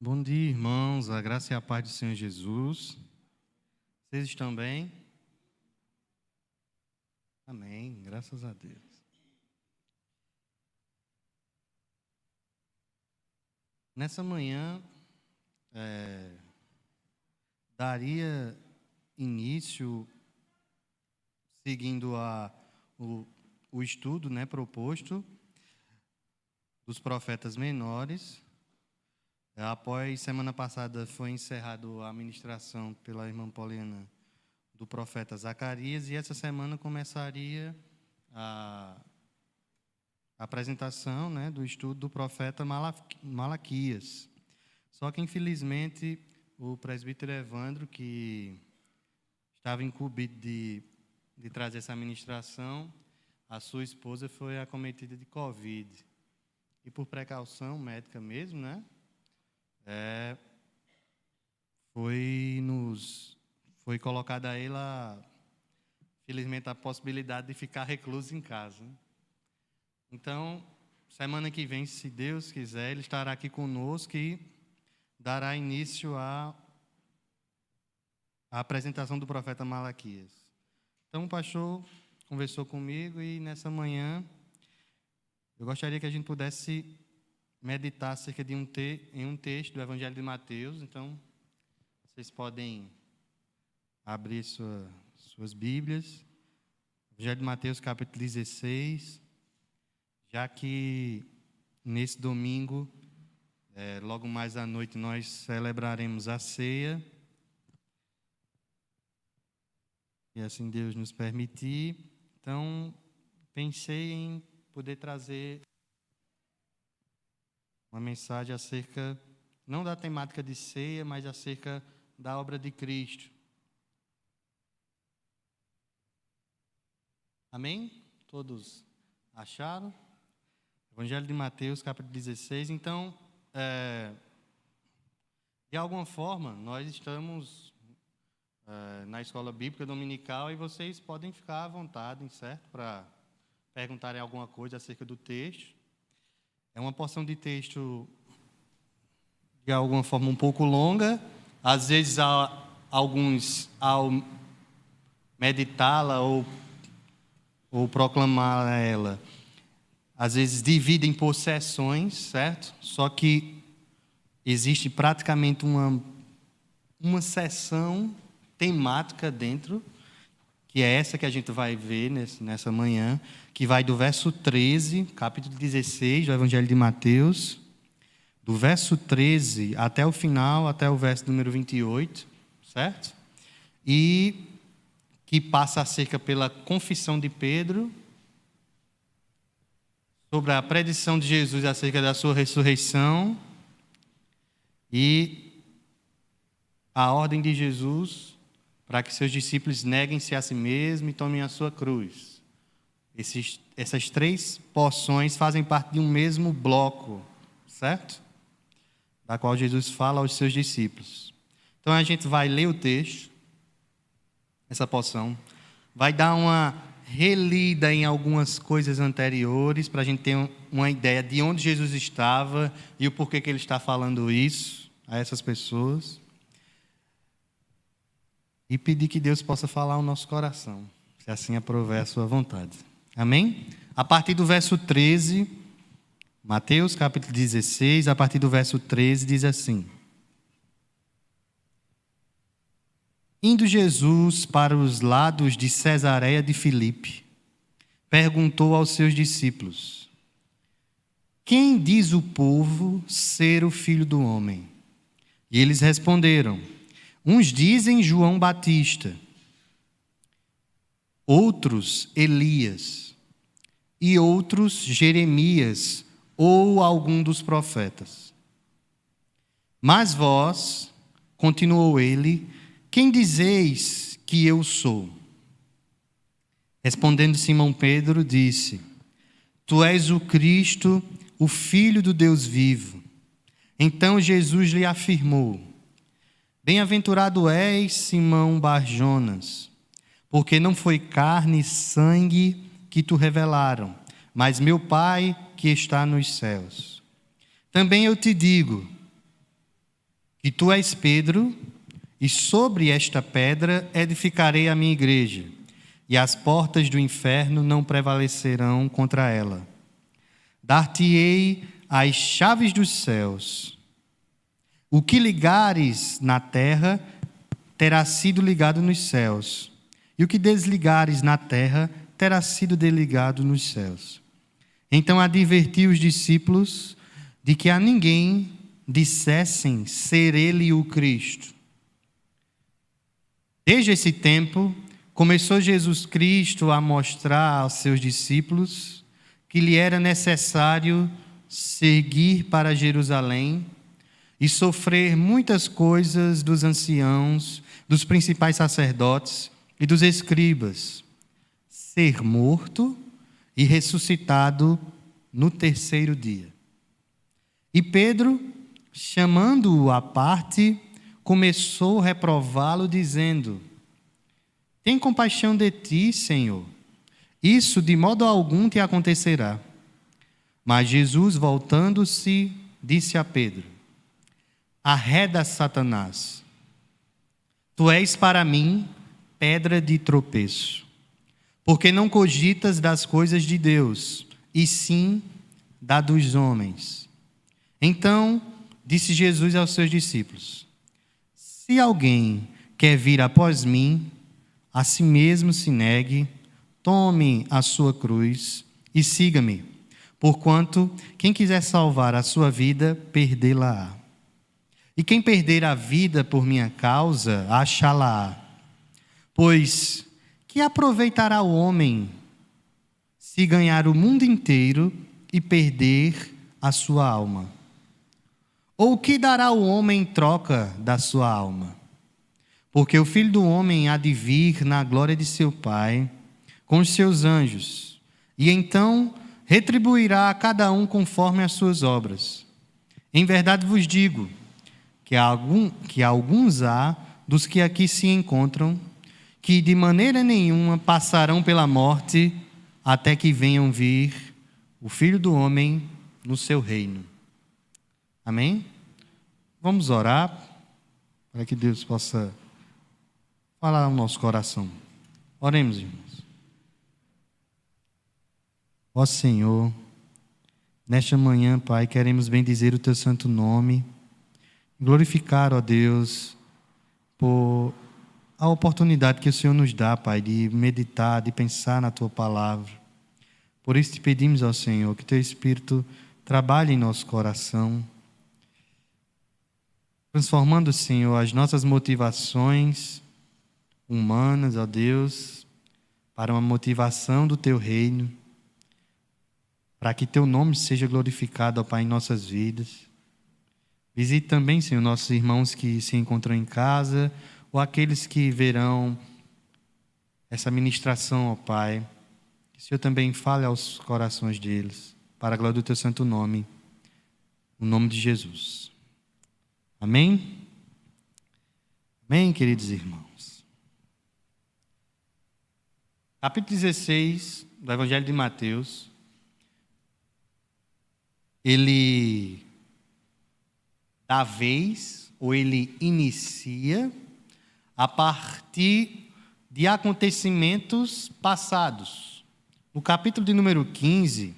Bom dia, irmãos. A graça e a paz do Senhor Jesus. Vocês estão bem? Amém. Graças a Deus. Nessa manhã, daria início, seguindo o estudo proposto dos profetas menores. Após semana passada foi encerrada a ministração pela irmã Poliana do profeta Zacarias, e essa semana começaria a apresentação do estudo do profeta Malaquias. Só que, infelizmente, o presbítero Evandro, que estava incumbido de trazer essa ministração, a sua esposa foi acometida de Covid. E por precaução médica mesmo, foi colocada a ela, felizmente, a possibilidade de ficar recluso em casa. Então, semana que vem, se Deus quiser, ele estará aqui conosco e dará início à apresentação do profeta Malaquias. Então, o pastor conversou comigo e nessa manhã eu gostaria que a gente pudesse meditar acerca de em um texto do Evangelho de Mateus. Então, vocês podem abrir suas Bíblias. Evangelho de Mateus, capítulo 16. Já que nesse domingo, logo mais à noite, nós celebraremos a ceia. E assim Deus nos permitir. Então, pensei em poder trazer uma mensagem acerca, não da temática de ceia, mas acerca da obra de Cristo. Amém? Todos acharam? Evangelho de Mateus, capítulo 16. Então, de alguma forma, nós estamos na escola bíblica dominical e vocês podem ficar à vontade, certo? Para perguntarem alguma coisa acerca do texto. É uma porção de texto, de alguma forma, um pouco longa. Às vezes, alguns, ao meditá-la ou proclamar ela, às vezes dividem por sessões, certo? Só que existe praticamente uma sessão temática dentro, que é essa que a gente vai ver nessa manhã, que vai do verso 13, capítulo 16 do Evangelho de Mateus, do verso 13 até o final, até o verso número 28, certo? E que passa acerca pela confissão de Pedro, sobre a predição de Jesus acerca da sua ressurreição e a ordem de Jesus para que seus discípulos neguem-se a si mesmos e tomem a sua cruz. Essas três porções fazem parte de um mesmo bloco, certo? Da qual Jesus fala aos seus discípulos. Então a gente vai ler o texto, essa porção, vai dar uma relida em algumas coisas anteriores, para a gente ter uma ideia de onde Jesus estava e o porquê que ele está falando isso a essas pessoas. E pedir que Deus possa falar ao nosso coração, se assim aprover a sua vontade. Amém? A partir do verso 13, Mateus capítulo 16, a partir do verso 13, diz assim: Indo Jesus para os lados de Cesareia de Filipe, perguntou aos seus discípulos: Quem diz o povo ser o Filho do Homem? E eles responderam: Uns dizem João Batista, outros Elias, e outros Jeremias ou algum dos profetas. Mas vós, continuou ele, quem dizeis que eu sou? Respondendo Simão Pedro, disse: Tu és o Cristo, o Filho do Deus vivo. Então Jesus lhe afirmou: Bem-aventurado és, Simão Bar-Jonas, porque não foi carne e sangue que te revelaram, mas meu Pai que está nos céus. Também eu te digo que tu és Pedro, e sobre esta pedra edificarei a minha igreja, e as portas do inferno não prevalecerão contra ela. Dar-te-ei as chaves dos céus. O que ligares na terra terá sido ligado nos céus, e o que desligares na terra terá sido desligado nos céus. Então adverti os discípulos de que a ninguém dissessem ser ele o Cristo. Desde esse tempo, começou Jesus Cristo a mostrar aos seus discípulos que lhe era necessário seguir para Jerusalém e sofrer muitas coisas dos anciãos, dos principais sacerdotes e dos escribas, ser morto e ressuscitado no terceiro dia. E Pedro, chamando-o à parte, começou a reprová-lo, dizendo: tem compaixão de ti, Senhor. Isso de modo algum te acontecerá. Mas Jesus, voltando-se, disse a Pedro: arreda, Satanás. Tu és para mim pedra de tropeço, porque não cogitas das coisas de Deus, e sim da dos homens. Então disse Jesus aos seus discípulos: se alguém quer vir após mim, a si mesmo se negue, tome a sua cruz e siga-me. Porquanto quem quiser salvar a sua vida, perdê-la-á. E quem perder a vida por minha causa, achá-la-á. Pois que aproveitará o homem se ganhar o mundo inteiro e perder a sua alma? Ou o que dará o homem em troca da sua alma? Porque o Filho do Homem há de vir na glória de seu Pai, com os seus anjos, e então retribuirá a cada um conforme as suas obras. Em verdade vos digo que alguns há dos que aqui se encontram, que de maneira nenhuma passarão pela morte, até que venham vir o Filho do Homem no seu reino. Amém? Vamos orar para que Deus possa falar ao nosso coração. Oremos, irmãos. Ó Senhor, nesta manhã, Pai, queremos bendizer o Teu santo nome, glorificar, ó Deus, por a oportunidade que o Senhor nos dá, Pai, de meditar, de pensar na Tua palavra. Por isso te pedimos, ó Senhor, que Teu Espírito trabalhe em nosso coração, transformando, Senhor, as nossas motivações humanas, ó Deus, para uma motivação do Teu reino, para que Teu nome seja glorificado, ó Pai, em nossas vidas. Visite também, Senhor, nossos irmãos que se encontram em casa, ou aqueles que verão essa ministração, ó Pai. Que o Senhor também fale aos corações deles, para a glória do Teu santo nome, no nome de Jesus. Amém? Amém, queridos irmãos. Capítulo 16 do Evangelho de Mateus, ele dá vez, ou ele inicia, a partir de acontecimentos passados. No capítulo de número 15,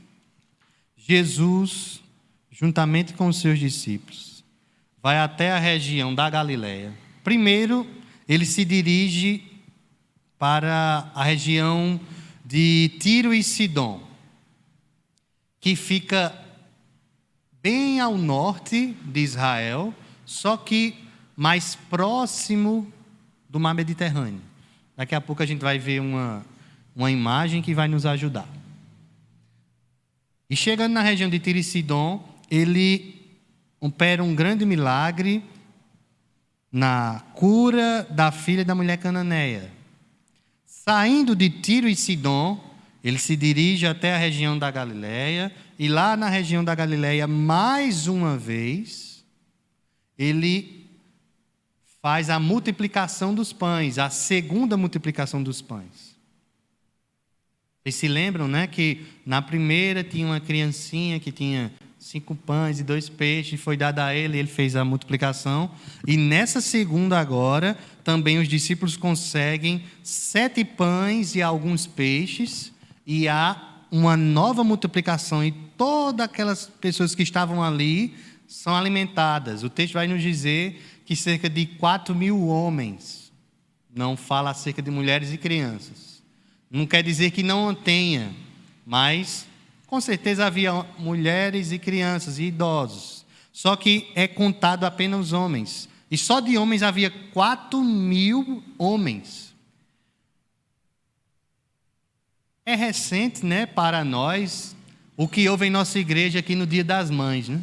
Jesus, juntamente com os seus discípulos, vai até a região da Galileia. Primeiro, ele se dirige para a região de Tiro e Sidom, que fica bem ao norte de Israel, só que mais próximo do mar Mediterrâneo. Daqui a pouco a gente vai ver uma imagem que vai nos ajudar. E chegando na região de Tiro e Sidom, ele opera um grande milagre na cura da filha da mulher cananeia. Saindo de Tiro e Sidom, ele se dirige até a região da Galileia, e lá na região da Galileia, mais uma vez, ele faz a multiplicação dos pães, a segunda multiplicação dos pães. Vocês se lembram, né, que na primeira tinha uma criancinha que tinha 5 pães e 2 peixes, foi dado a ele, ele fez a multiplicação. E nessa segunda agora, também os discípulos conseguem 7 pães e alguns peixes, e há uma nova multiplicação, e todas aquelas pessoas que estavam ali são alimentadas. O texto vai nos dizer que cerca de 4.000 homens, não fala acerca de mulheres e crianças. Não quer dizer que não tenha, mas com certeza havia mulheres e crianças e idosos. Só que é contado apenas os homens. E só de homens havia 4.000 homens. É recente, né, para nós, o que houve em nossa igreja aqui no Dia das Mães, né?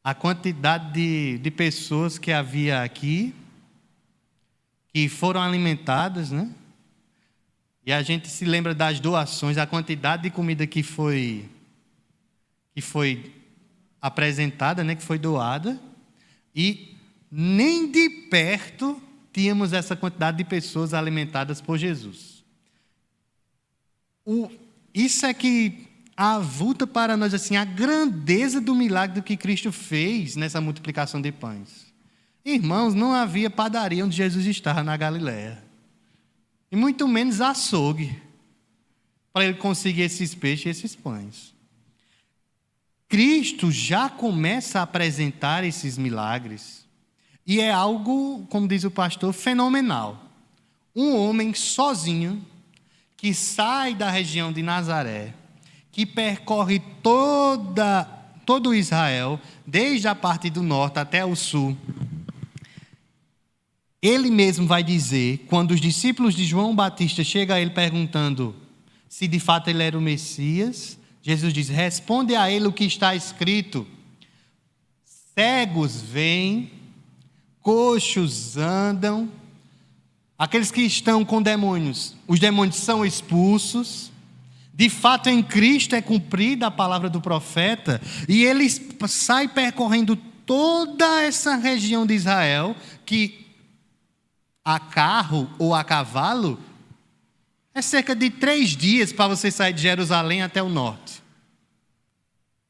A quantidade de pessoas que havia aqui, que foram alimentadas, né? E a gente se lembra das doações, a quantidade de comida que foi apresentada, né, que foi doada, e nem de perto tínhamos essa quantidade de pessoas alimentadas por Jesus. Isso é que avulta para nós assim, a grandeza do milagre que Cristo fez nessa multiplicação de pães. Irmãos, não havia padaria onde Jesus estava na Galileia. E muito menos açougue, para ele conseguir esses peixes e esses pães. Cristo já começa a apresentar esses milagres, e é algo, como diz o pastor, fenomenal. Um homem sozinho, que sai da região de Nazaré, que percorre todo Israel, desde a parte do norte até o sul. Ele mesmo vai dizer, quando os discípulos de João Batista chegam a ele perguntando se de fato ele era o Messias, Jesus diz: responde a ele o que está escrito: cegos veem, coxos andam, aqueles que estão com demônios, os demônios são expulsos. De fato, em Cristo é cumprida a palavra do profeta, e ele sai percorrendo toda essa região de Israel, que a carro ou a cavalo é cerca de 3 dias para você sair de Jerusalém até o norte.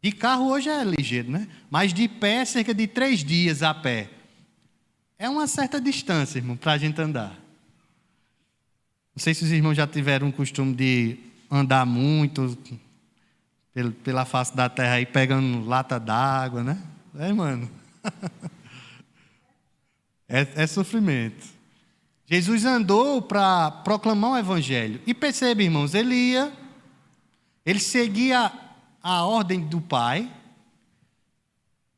De carro hoje é ligeiro, né? Mas de pé é cerca de 3 dias a pé. É uma certa distância, irmão, para a gente andar. Não sei se os irmãos já tiveram o costume de andar muito pela face da terra aí, pegando lata d'água, né? Mano. É sofrimento. Jesus andou para proclamar o evangelho. E percebe, irmãos, ele seguia a ordem do Pai.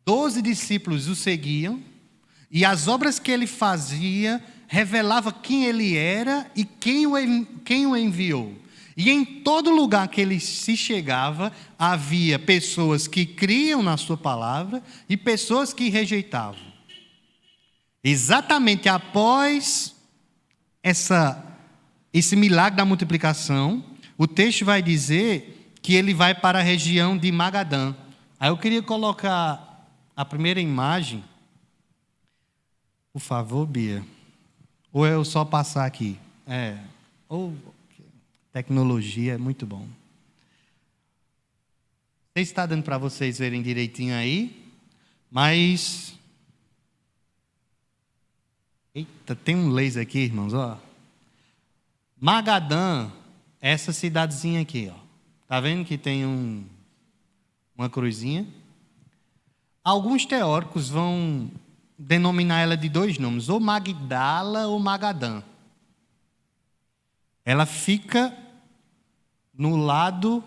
12 discípulos o seguiam. E as obras que ele fazia revelava quem ele era e quem o enviou. E em todo lugar que ele se chegava, havia pessoas que criam na sua palavra e pessoas que rejeitavam. Exatamente após esse milagre da multiplicação, o texto vai dizer que ele vai para a região de Magadã. Aí eu queria colocar a primeira imagem. Por favor, Bia. Ou eu só passar aqui? Tecnologia é muito bom. Não sei se está dando para vocês verem direitinho aí, mas... Eita, tem um laser aqui, irmãos, ó. Magadã, essa cidadezinha aqui, ó. Tá vendo que tem uma cruzinha? Alguns teóricos vão denominar ela de 2 nomes, ou Magdala ou Magadã. Ela fica no lado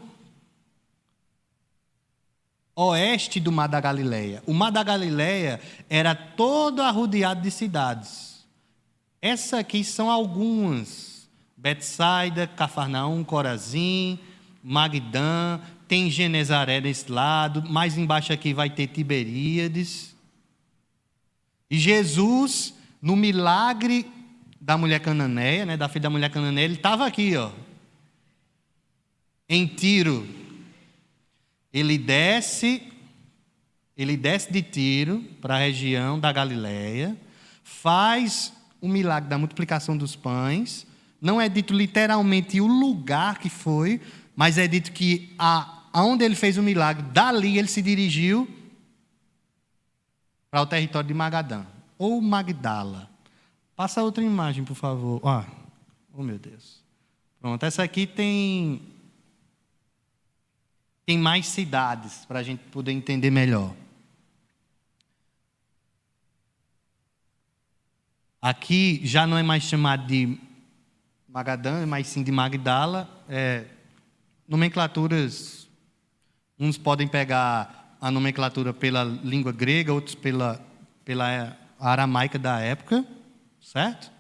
oeste do Mar da Galileia. O Mar da Galileia era todo arrodeado de cidades. Essas aqui são algumas: Betsaida, Cafarnaum, Corazim, Magdã, tem Genezaré desse lado, mais embaixo aqui vai ter Tiberíades. E Jesus, no milagre da mulher cananeia, né, da filha da mulher cananeia, ele estava aqui, ó, em Tiro. Ele desce de Tiro para a região da Galileia, faz o milagre da multiplicação dos pães. Não é dito literalmente o lugar que foi, mas é dito que aonde ele fez o milagre, dali ele se dirigiu para o território de Magadã, ou Magdala. Passa outra imagem, por favor. Oh, meu Deus. Pronto, essa aqui tem mais cidades, para a gente poder entender melhor. Aqui já não é mais chamado de Magadã, mas sim de Magdala. Nomenclaturas, uns podem pegar a nomenclatura pela língua grega, outros pela aramaica da época, certo?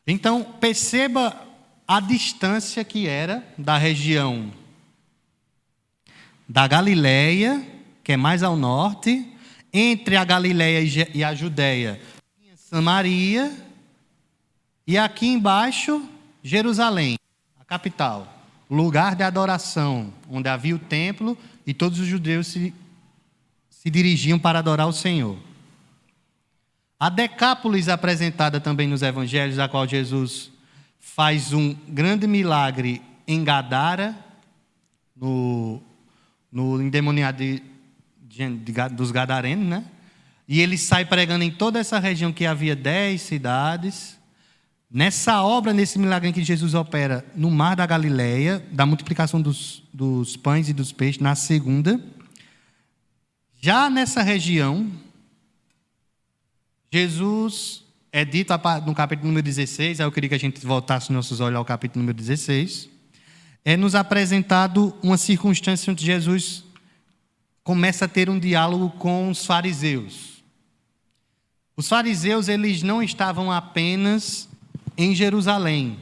Então, perceba a distância que era da região da Galileia, que é mais ao norte, entre a Galileia e a Judéia, Samaria, e aqui embaixo, Jerusalém, a capital, o lugar de adoração, onde havia o templo e todos os judeus se dirigiam para adorar o Senhor. A Decápolis apresentada também nos evangelhos, da qual Jesus faz um grande milagre em Gadara, no endemoniado dos Gadarenos, né? E ele sai pregando em toda essa região que havia 10 cidades. Nessa obra, nesse milagre em que Jesus opera no mar da Galileia, da multiplicação dos pães e dos peixes, na segunda, já nessa região, Jesus é dito no capítulo número 16, eu queria que a gente voltasse nossos olhos ao capítulo número 16, é nos apresentado uma circunstância onde Jesus começa a ter um diálogo com os fariseus. Os fariseus, eles não estavam apenas em Jerusalém.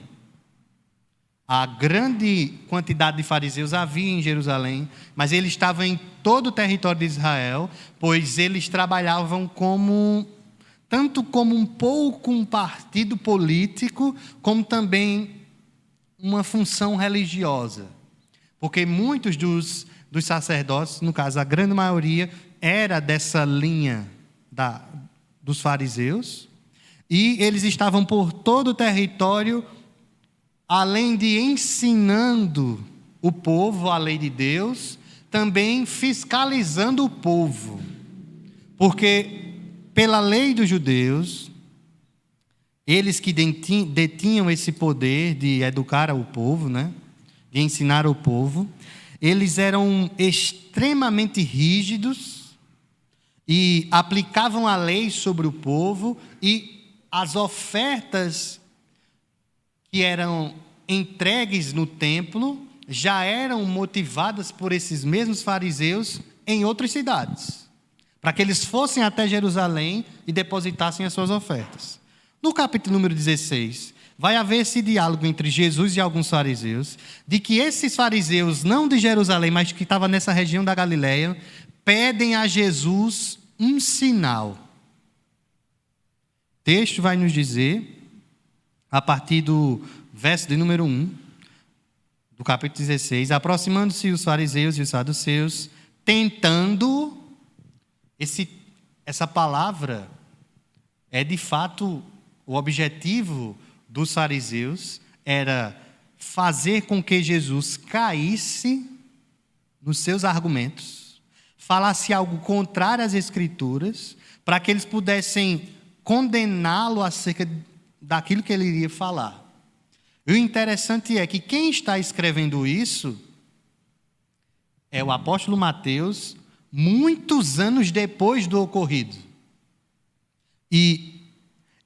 A grande quantidade de fariseus havia em Jerusalém, mas eles estavam em todo o território de Israel, pois eles trabalhavam tanto como um partido político, como também uma função religiosa. Porque muitos dos sacerdotes, no caso a grande maioria, era dessa linha dos fariseus, e eles estavam por todo o território, além de ensinando o povo a lei de Deus, também fiscalizando o povo. Porque pela lei dos judeus, eles que detinham esse poder de educar o povo, né? De ensinar o povo, eles eram extremamente rígidos e aplicavam a lei sobre o povo, e as ofertas que eram entregues no templo já eram motivadas por esses mesmos fariseus em outras cidades, para que eles fossem até Jerusalém e depositassem as suas ofertas. No capítulo número 16, vai haver esse diálogo entre Jesus e alguns fariseus, de que esses fariseus, não de Jerusalém, mas que estavam nessa região da Galileia, pedem a Jesus um sinal. O texto vai nos dizer, a partir do verso de número 1, do capítulo 16, aproximando-se os fariseus e os saduceus, tentando, essa palavra é de fato o objetivo dos fariseus, era fazer com que Jesus caísse nos seus argumentos, falasse algo contrário às Escrituras, para que eles pudessem condená-lo acerca daquilo que ele iria falar. E o interessante é que quem está escrevendo isso é o apóstolo Mateus, muitos anos depois do ocorrido. E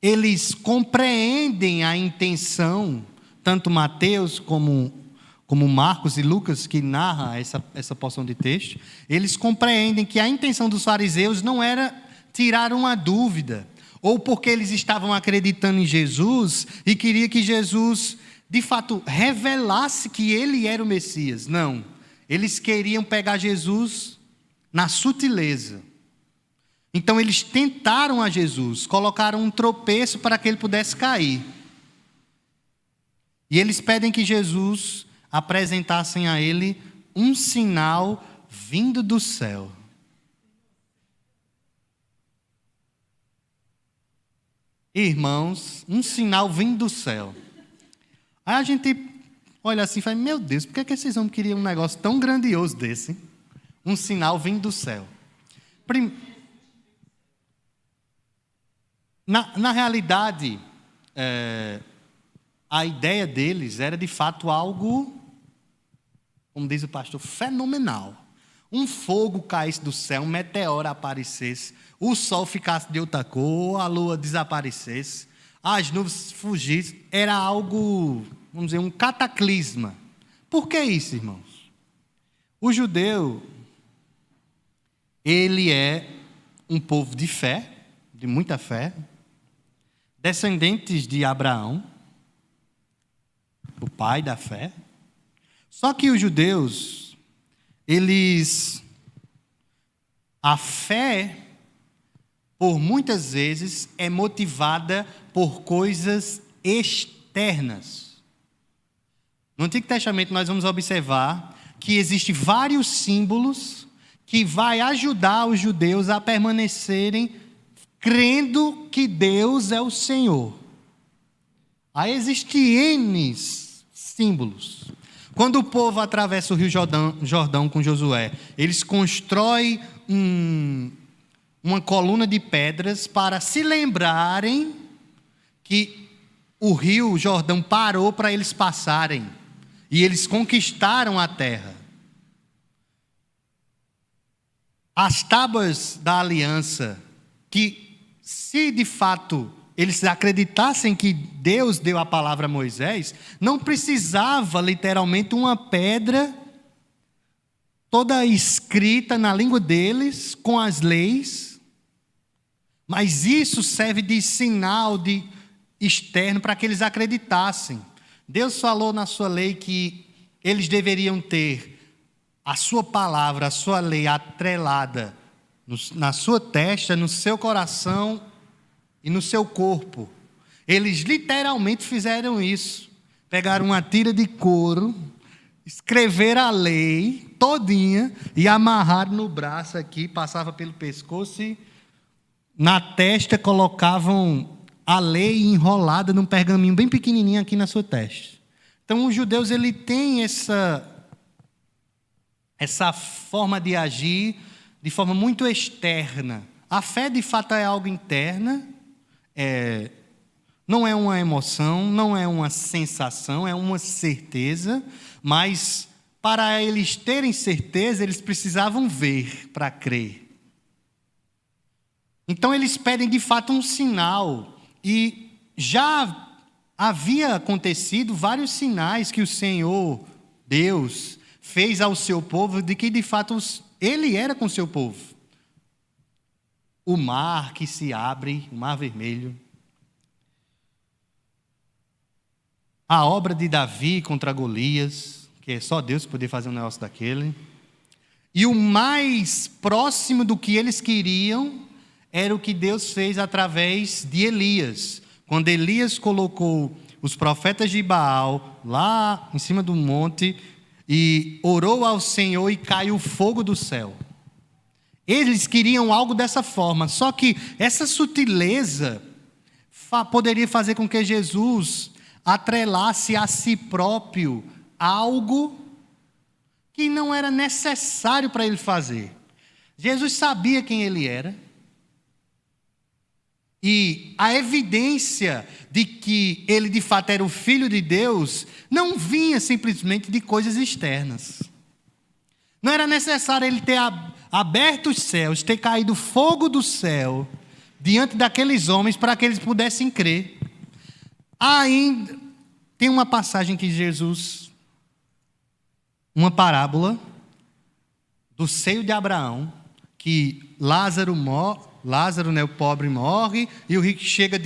eles compreendem a intenção, tanto Mateus como Marcos e Lucas, que narra essa porção de texto, eles compreendem que a intenção dos fariseus não era tirar uma dúvida, ou porque eles estavam acreditando em Jesus e queria que Jesus, de fato, revelasse que ele era o Messias. Não, eles queriam pegar Jesus na sutileza. Então eles tentaram a Jesus, colocaram um tropeço para que ele pudesse cair. E eles pedem que Jesus apresentasse a ele um sinal vindo do céu. Irmãos, um sinal vindo do céu. Aí a gente olha assim e fala, meu Deus, por que esses homens queriam um negócio tão grandioso desse? Um sinal vindo do céu. Na realidade, a ideia deles era de fato algo, como diz o pastor, fenomenal. Um fogo caísse do céu, um meteoro aparecesse, o sol ficasse de outra cor, a lua desaparecesse, as nuvens fugissem. Era algo, vamos dizer, um cataclisma. Por que isso, irmãos? O judeu, ele é um povo de fé, de muita fé, descendentes de Abraão, o pai da fé. Só que os judeus, a fé, por muitas vezes, é motivada por coisas externas. No Antigo Testamento nós vamos observar que existem vários símbolos que vai ajudar os judeus a permanecerem crendo que Deus é o Senhor. Aí existem N símbolos. Quando o povo atravessa o rio Jordão com Josué, eles constroem uma coluna de pedras para se lembrarem que o rio Jordão parou para eles passarem. E eles conquistaram a terra. As tábuas da aliança, que se de fato eles acreditassem que Deus deu a palavra a Moisés, não precisava literalmente uma pedra toda escrita na língua deles, com as leis, mas isso serve de sinal externo para que eles acreditassem. Deus falou na sua lei que eles deveriam ter a sua palavra, a sua lei atrelada na sua testa, no seu coração e no seu corpo. Eles literalmente fizeram isso. Pegaram uma tira de couro, escreveram a lei todinha e amarraram no braço aqui, passava pelo pescoço e na testa colocavam a lei enrolada num pergaminho bem pequenininho aqui na sua testa. Então os judeus, ele tem essa forma de agir de forma muito externa. A fé de fato é algo interna, não é uma emoção, não é uma sensação, é uma certeza, mas para eles terem certeza, eles precisavam ver para crer. Então eles pedem de fato um sinal, e já havia acontecido vários sinais que o Senhor, Deus, fez ao seu povo, de que de fato Ele era com o seu povo. O mar que se abre, o mar vermelho. A obra de Davi contra Golias, que é só Deus que podia fazer um negócio daquele. E o mais próximo do que eles queriam era o que Deus fez através de Elias. Quando Elias colocou os profetas de Baal lá em cima do monte e orou ao Senhor e caiu fogo do céu. Eles queriam algo dessa forma, só que essa sutileza poderia fazer com que Jesus atrelasse a si próprio algo que não era necessário para ele fazer. Jesus sabia quem ele era. E a evidência de que ele de fato era o Filho de Deus não vinha simplesmente de coisas externas. Não era necessário ele ter aberto os céus, ter caído fogo do céu diante daqueles homens para que eles pudessem crer. Ainda tem uma passagem que Jesus, uma parábola do seio de Abraão, que Lázaro, né, o pobre, morre, e o rico chega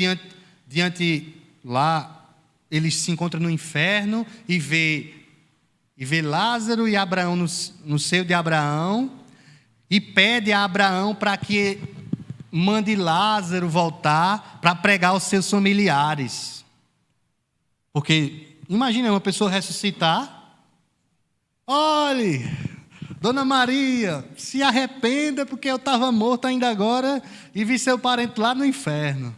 diante lá, ele se encontra no inferno e vê Lázaro e Abraão no seio de Abraão, e pede a Abraão para que mande Lázaro voltar para pregar aos seus familiares. Porque, imagina uma pessoa ressuscitar, olhe, Dona Maria, se arrependa porque eu estava morto ainda agora e vi seu parente lá no inferno.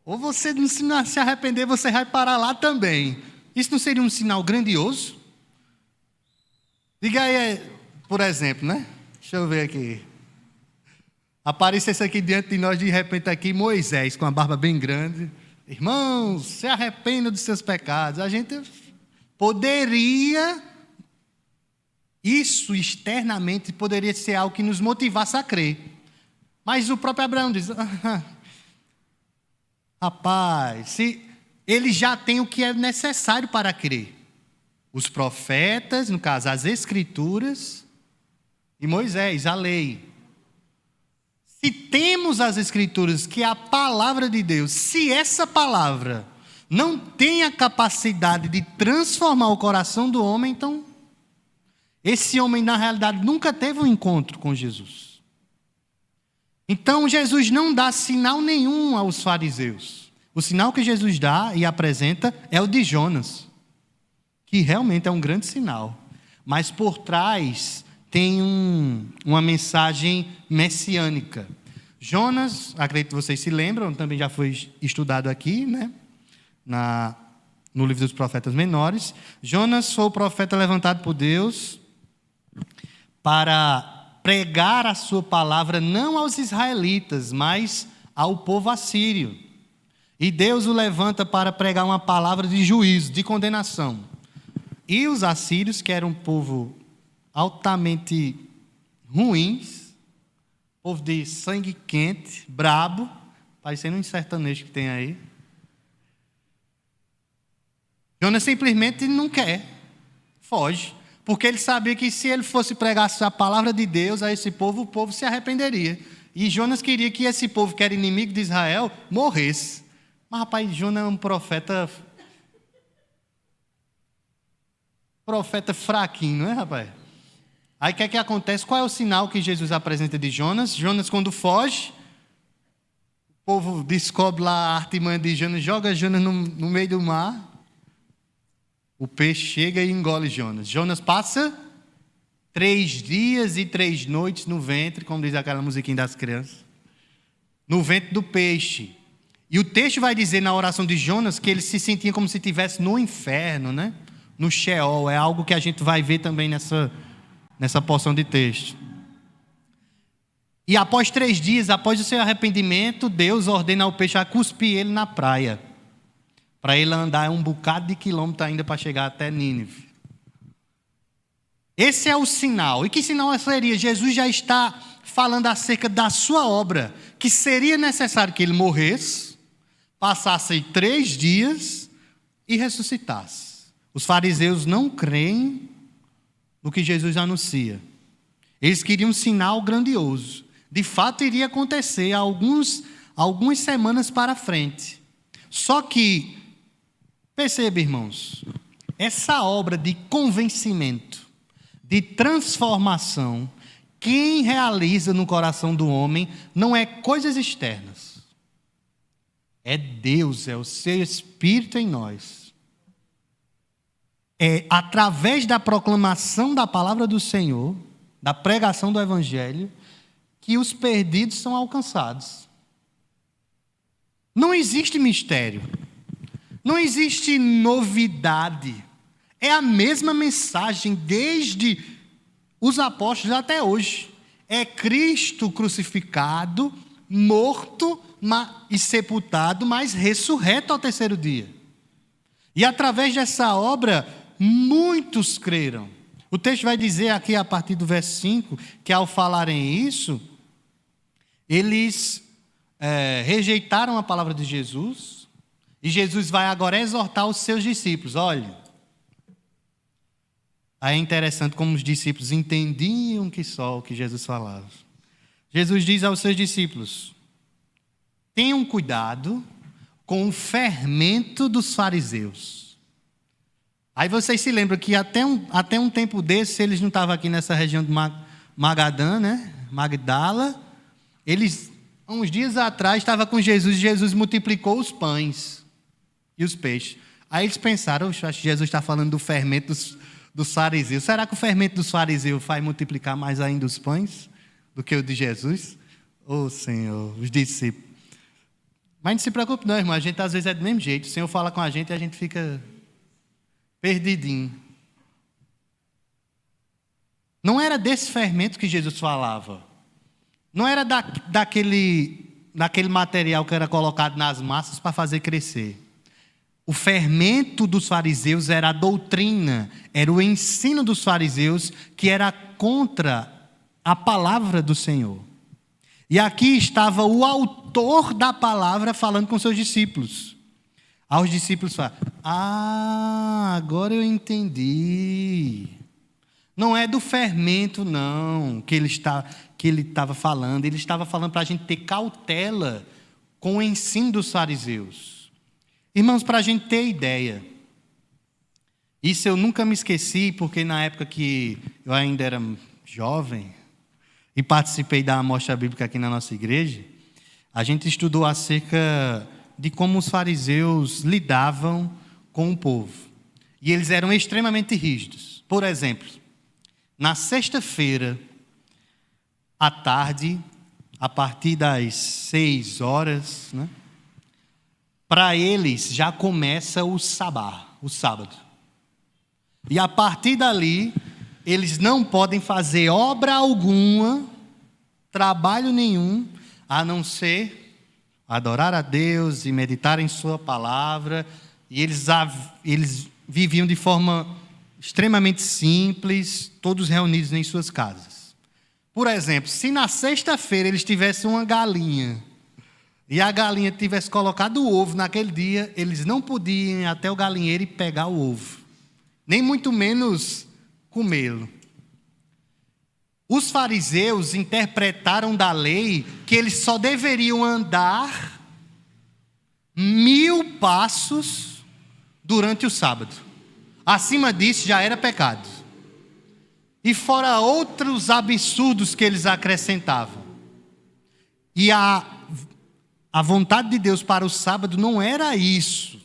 Ou você, se não se arrepender, você vai parar lá também. Isso não seria um sinal grandioso? Diga aí, por exemplo, né? Deixa eu ver aqui. Aparecesse aqui diante de nós, de repente, aqui Moisés, com a barba bem grande. Irmãos, se arrependam dos seus pecados. A gente poderia, isso externamente, poderia ser algo que nos motivasse a crer. Mas o próprio Abraão diz, rapaz, se ele já tem o que é necessário para crer. Os profetas, no caso, as escrituras, e Moisés, a lei. Se temos as escrituras, que é a palavra de Deus, se essa palavra não tem a capacidade de transformar o coração do homem, então esse homem, na realidade, nunca teve um encontro com Jesus. Então, Jesus não dá sinal nenhum aos fariseus. O sinal que Jesus dá e apresenta é o de Jonas, que realmente é um grande sinal. Mas por trás tem uma mensagem messiânica. Jonas, acredito que vocês se lembram, também já foi estudado aqui, né? No livro dos profetas menores. Jonas foi o profeta levantado por Deus para pregar a sua palavra não aos israelitas, mas ao povo assírio. E Deus o levanta para pregar uma palavra de juízo, de condenação. E os assírios, que eram um povo altamente ruins, povo de sangue quente, brabo, parecendo um sertanejo que tem aí. Jonas simplesmente não quer, foge, porque ele sabia que se ele fosse pregar a palavra de Deus a esse povo, o povo se arrependeria. E Jonas queria que esse povo, que era inimigo de Israel, morresse. Mas, rapaz, Jonas é um profeta fraquinho, não é, rapaz? Aí o que é que acontece? Qual é o sinal que Jesus apresenta de Jonas? Jonas, quando foge, o povo descobre lá a artimanha de Jonas, joga Jonas no meio do mar, o peixe chega e engole Jonas. Jonas passa 3 dias e 3 noites no ventre, como diz aquela musiquinha das crianças, no ventre do peixe. E o texto vai dizer na oração de Jonas que ele se sentia como se estivesse no inferno, né? No Sheol. É algo que a gente vai ver também nessa porção de texto. E após 3 dias, após o seu arrependimento, Deus ordena ao peixe a cuspir ele na praia, para ele andar um bocado de quilômetro ainda para chegar até Nínive. Esse é o sinal. E que sinal seria? Jesus já está falando acerca da sua obra, que seria necessário que ele morresse, passasse 3 dias e ressuscitasse. Os fariseus não creem no que Jesus anuncia. Eles queriam um sinal grandioso. De fato, iria acontecer algumas semanas para frente. Só que, perceba, irmãos, essa obra de convencimento, de transformação, quem realiza no coração do homem não é coisas externas. É Deus, é o seu Espírito em nós. É através da proclamação da palavra do Senhor, da pregação do Evangelho, que os perdidos são alcançados. Não existe mistério. Não existe novidade. É a mesma mensagem desde os apóstolos até hoje. É Cristo crucificado, morto e sepultado, mas ressurreto ao 3º dia. E através dessa obra, muitos creram. O texto vai dizer aqui a partir do verso 5, que ao falarem isso, eles rejeitaram a palavra de Jesus, e Jesus vai agora exortar os seus discípulos. Olha, aí é interessante como os discípulos entendiam que só o que Jesus falava. Jesus diz aos seus discípulos: tenham cuidado com o fermento dos fariseus. Aí vocês se lembram que até um tempo desse, eles não estavam aqui nessa região de Magadã, né? Magdala. Eles, uns dias atrás, estavam com Jesus e Jesus multiplicou os pães e os peixes. Aí eles pensaram: acho que Jesus está falando do fermento dos fariseus. Será que o fermento dos fariseus vai multiplicar mais ainda os pães do que o de Jesus? Ô Senhor, os discípulos. Mas não se preocupe não, irmão. A gente às vezes é do mesmo jeito. O Senhor fala com a gente e a gente fica perdidinho. Não era desse fermento que Jesus falava. Não era daquele material que era colocado nas massas para fazer crescer. O fermento dos fariseus era a doutrina, era o ensino dos fariseus que era contra a palavra do Senhor. E aqui estava o autor da palavra falando com seus discípulos. Aos discípulos falam: agora eu entendi. Não é do fermento, não, que ele estava falando. Ele estava falando para a gente ter cautela com o ensino dos fariseus. Irmãos, para a gente ter ideia, isso eu nunca me esqueci, porque na época que eu ainda era jovem e participei da amostra bíblica aqui na nossa igreja, a gente estudou acerca de como os fariseus lidavam com o povo. E eles eram extremamente rígidos. Por exemplo, na sexta-feira, à tarde, a partir das 6 horas, né, para eles já começa o sábado. E a partir dali, eles não podem fazer obra alguma, trabalho nenhum, a não ser adorar a Deus e meditar em sua palavra. E eles viviam de forma extremamente simples, todos reunidos em suas casas. Por exemplo, se na sexta-feira eles tivessem uma galinha e a galinha tivesse colocado o ovo naquele dia, eles não podiam ir até o galinheiro e pegar o ovo, nem muito menos comê-lo. Os fariseus interpretaram da lei que eles só deveriam andar 1000 passos durante o sábado. Acima disso já era pecado. E fora outros absurdos que eles acrescentavam. E a vontade de Deus para o sábado não era isso.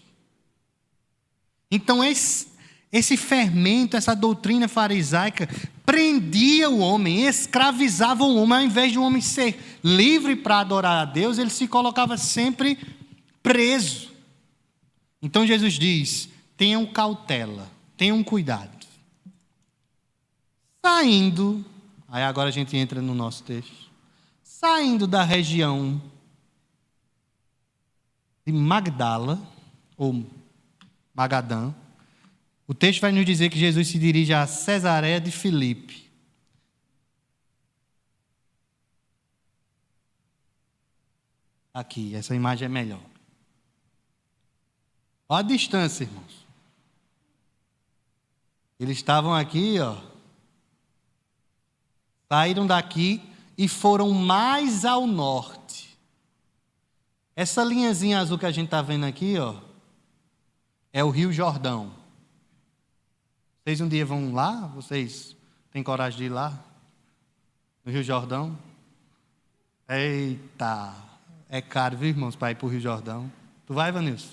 Então esse fermento, essa doutrina farisaica prendia o homem, escravizava o homem. Ao invés de o homem ser livre para adorar a Deus, ele se colocava sempre preso. Então Jesus diz: tenham cautela, tenham cuidado. Saindo, aí agora a gente entra no nosso texto, saindo da região de Magdala, ou Magadã, o texto vai nos dizer que Jesus se dirige a Cesareia de Filipe. Aqui, essa imagem é melhor. Olha a distância, irmãos. Eles estavam aqui, ó. Saíram daqui e foram mais ao norte. Essa linhazinha azul que a gente está vendo aqui, ó, é o Rio Jordão. Vocês um dia vão lá? Vocês têm coragem de ir lá? No Rio Jordão? Eita, é caro, viu, irmãos, para ir para o Rio Jordão. Tu vai, Vanilson?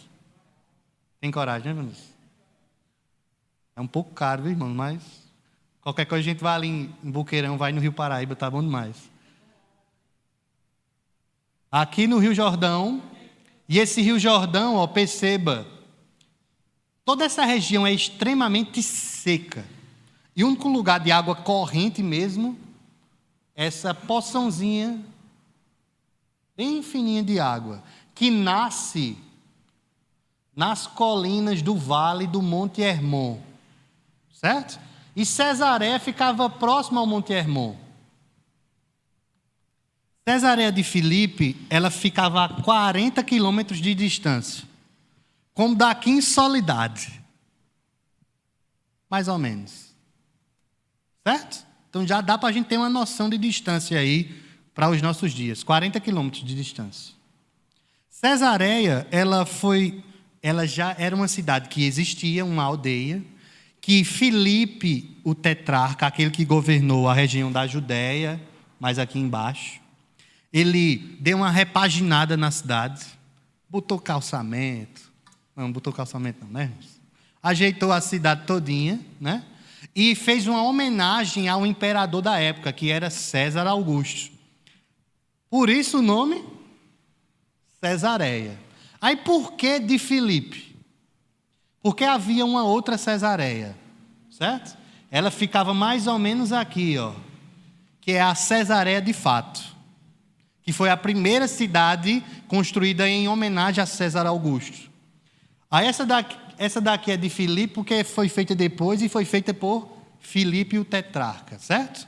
Tem coragem, né, Vanilson? É um pouco caro, viu, irmão, mas qualquer coisa a gente vai ali em Boqueirão, vai no Rio Paraíba, tá bom demais. Aqui no Rio Jordão, e esse Rio Jordão, ó, perceba, toda essa região é extremamente seca. E o único lugar de água corrente mesmo, essa poçãozinha bem fininha de água, que nasce nas colinas do vale do Monte Hermon. Certo? E Cesareia ficava próximo ao Monte Hermon. Cesareia de Filipe, ela ficava a 40 quilômetros de distância. Como daqui em Soledade. Mais ou menos. Certo? Então já dá para a gente ter uma noção de distância aí para os nossos dias. 40 quilômetros de distância. Cesareia, ela já era uma cidade que existia, uma aldeia, que Filipe, o tetrarca, aquele que governou a região da Judéia, mais aqui embaixo, ele deu uma repaginada na cidade, botou calçamento, não botou calçamento não, né? Ajeitou a cidade todinha, né? E fez uma homenagem ao imperador da época, que era César Augusto. Por isso o nome, Cesareia. Aí por que de Filipe? Porque havia uma outra Cesareia, certo? Ela ficava mais ou menos aqui, ó, que é a Cesareia de fato, que foi a primeira cidade construída em homenagem a César Augusto. Aí essa daqui é de Filipe, porque foi feita depois e foi feita por Filipe o tetrarca, certo?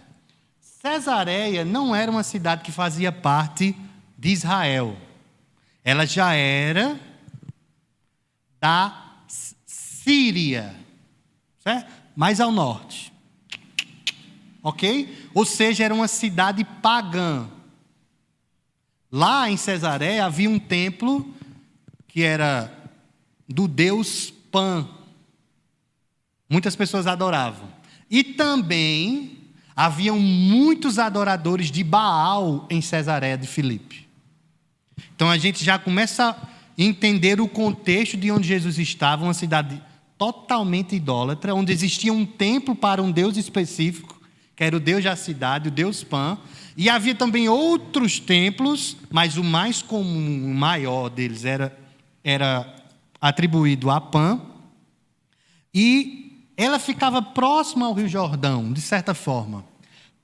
Cesareia não era uma cidade que fazia parte de Israel. Ela já era da Síria, certo? Mais ao norte. Ok? Ou seja, era uma cidade pagã. Lá em Cesareia havia um templo que era do deus Pan. Muitas pessoas adoravam. E também haviam muitos adoradores de Baal em Cesareia de Filipe. Então a gente já começa a entender o contexto de onde Jesus estava, uma cidade totalmente idólatra, onde existia um templo para um deus específico, que era o deus da cidade, o deus Pan, e havia também outros templos, mas o mais comum, o maior deles era atribuído a Pan, e ela ficava próxima ao Rio Jordão, de certa forma.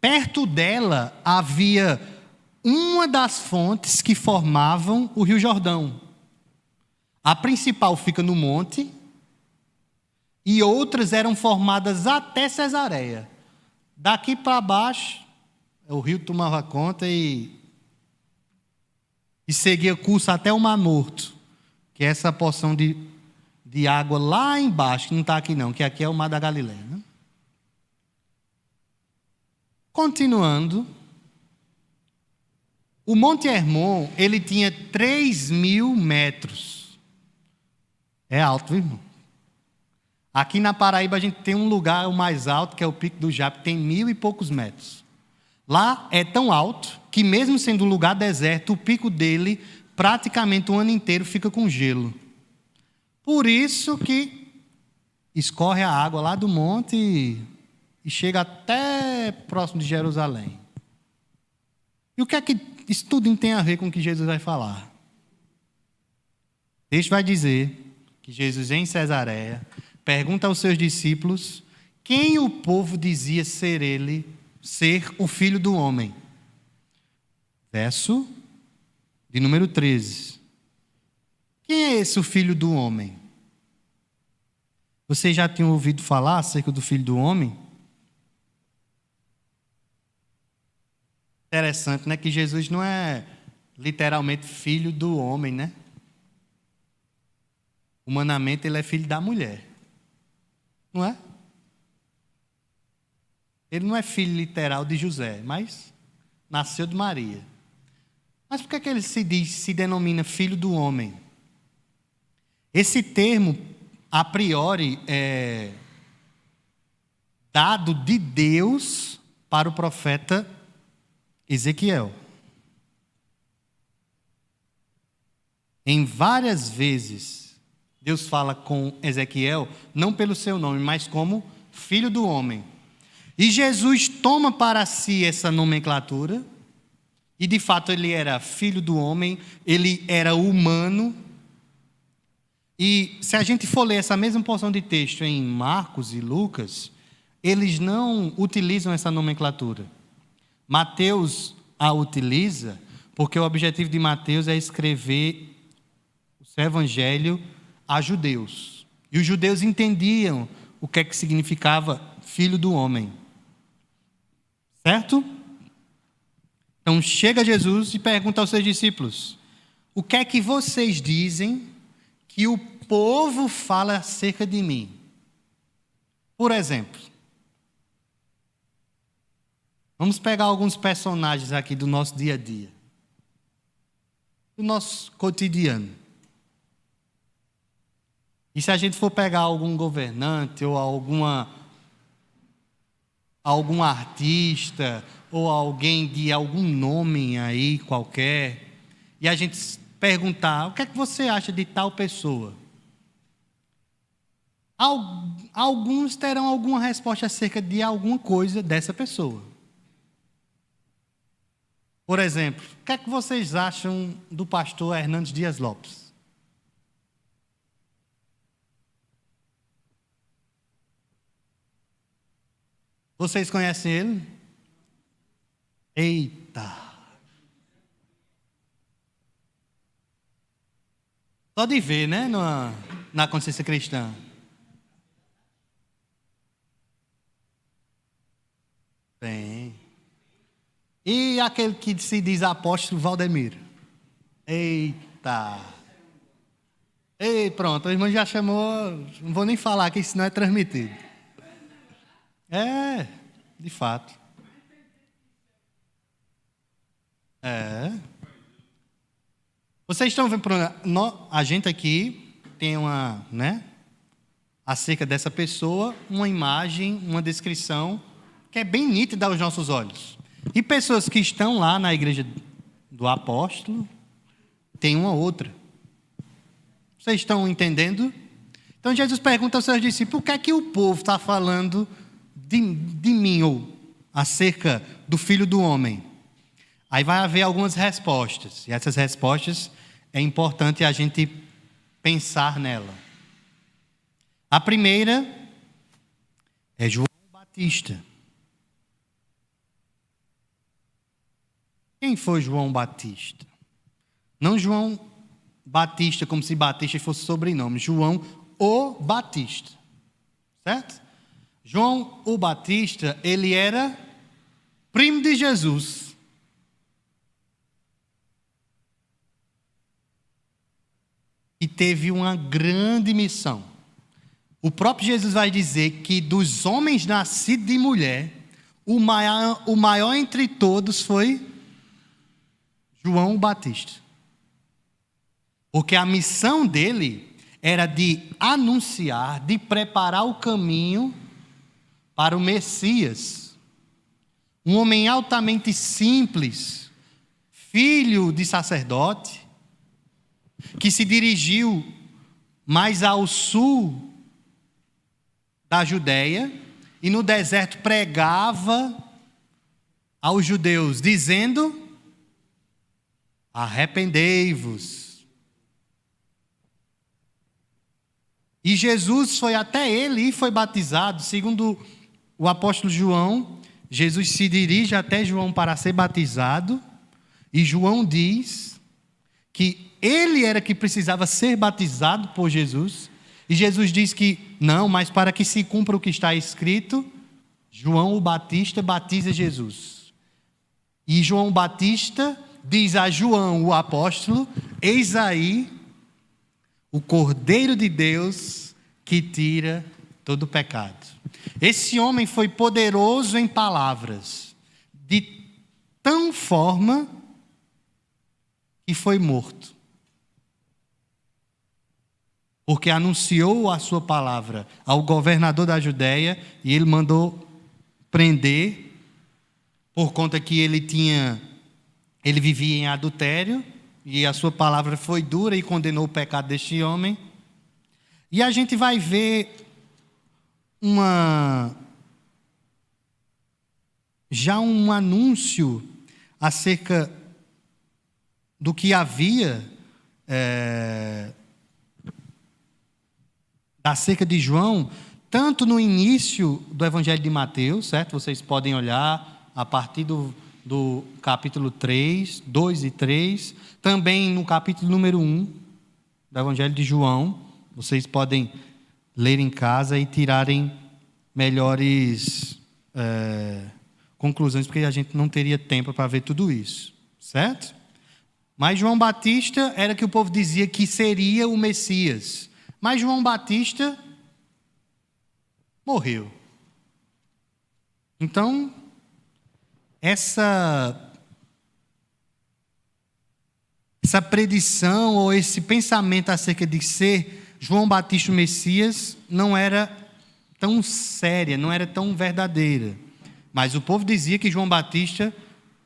Perto dela havia uma das fontes que formavam o Rio Jordão. A principal fica no monte, e outras eram formadas até Cesareia. Daqui para baixo, o rio tomava conta e seguia curso até o Mar Morto, que é essa porção de água lá embaixo, que não está aqui não, que aqui é o Mar da Galileia. Né? Continuando, o Monte Hermon, ele tinha 3.000 metros. É alto, viu, irmão? Aqui na Paraíba a gente tem um lugar o mais alto, que é o Pico do Japi, que tem 1.000 e poucos metros. Lá é tão alto que mesmo sendo um lugar deserto, o pico dele praticamente o ano inteiro fica com gelo. Por isso que escorre a água lá do monte e chega até próximo de Jerusalém. E o que é que isso tudo tem a ver com o que Jesus vai falar? Este vai dizer que Jesus em Cesareia pergunta aos seus discípulos quem o povo dizia ser o Filho do Homem. Verso de número 13. Quem é esse o Filho do Homem? Vocês já tinham ouvido falar acerca do Filho do Homem? Interessante, né? Que Jesus não é literalmente filho do homem, né? Humanamente ele é filho da mulher. Não é? Ele não é filho literal de José, mas nasceu de Maria. Mas por que ele se denomina filho do homem? Esse termo, a priori, é dado de Deus para o profeta Ezequiel. Em várias vezes, Deus fala com Ezequiel, não pelo seu nome, mas como filho do homem. E Jesus toma para si essa nomenclatura, e de fato ele era filho do homem, ele era humano. E se a gente for ler essa mesma porção de texto em Marcos e Lucas, eles não utilizam essa nomenclatura. Mateus a utiliza, porque o objetivo de Mateus é escrever o seu evangelho a judeus. E os judeus entendiam o que é que significava filho do homem. Certo? Então chega Jesus e pergunta aos seus discípulos: o que é que vocês dizem que o povo fala acerca de mim? Por exemplo, vamos pegar alguns personagens aqui do nosso dia a dia, do nosso cotidiano. E se a gente for pegar algum governante ou algum artista ou alguém de algum nome aí qualquer, e a gente perguntar: o que é que você acha de tal pessoa? Alguns terão alguma resposta acerca de alguma coisa dessa pessoa. Por exemplo, o que é que vocês acham do pastor Hernandes Dias Lopes? Vocês conhecem ele? Eita! Só de ver, né? Na consciência cristã. Bem. E aquele que se diz apóstolo Valdemiro? Eita! Ei, pronto, o irmão já chamou. Não vou nem falar que isso não é transmitido. É, de fato. É. Vocês estão vendo, a gente aqui tem uma, né? Acerca dessa pessoa, uma imagem, uma descrição que é bem nítida aos nossos olhos. E pessoas que estão lá na igreja do apóstolo, tem uma outra. Vocês estão entendendo? Então Jesus pergunta aos seus discípulos, por que é que o povo está falando de mim, ou acerca do Filho do Homem? Aí vai haver algumas respostas, e essas respostas é importante a gente pensar nela. A primeira é João Batista. Quem foi João Batista? Não João Batista, como se Batista fosse sobrenome. João o Batista. Certo? João o Batista, ele era primo de Jesus. E teve uma grande missão. O próprio Jesus vai dizer que dos homens nascidos de mulher, o maior entre todos foi João Batista. Porque a missão dele era de anunciar, de preparar o caminho para o Messias. Um homem altamente simples, filho de sacerdote, que se dirigiu mais ao sul da Judéia e no deserto pregava aos judeus, dizendo: arrependei-vos. E Jesus foi até ele e foi batizado. Segundo o apóstolo João, Jesus se dirige até João para ser batizado. E João diz que ele era que precisava ser batizado por Jesus. E Jesus diz que não, mas para que se cumpra o que está escrito, João o Batista batiza Jesus. E João Batista diz a João, o apóstolo: eis aí o Cordeiro de Deus que tira todo o pecado. Esse homem foi poderoso em palavras, de tal forma que foi morto. Porque anunciou a sua palavra ao governador da Judéia e ele mandou prender, por conta que ele vivia em adultério, e a sua palavra foi dura e condenou o pecado deste homem. E a gente vai ver já um anúncio acerca do que havia acerca de João, tanto no início do Evangelho de Mateus, certo? Vocês podem olhar a partir do capítulo 3, 2 e 3, também no capítulo número 1 do Evangelho de João. Vocês podem ler em casa e tirarem melhores conclusões, porque a gente não teria tempo para ver tudo isso, certo? Mas João Batista era que o povo dizia que seria o Messias. Mas João Batista morreu. Então, essa predição ou esse pensamento acerca de ser João Batista o Messias não era tão séria, não era tão verdadeira. Mas o povo dizia que João Batista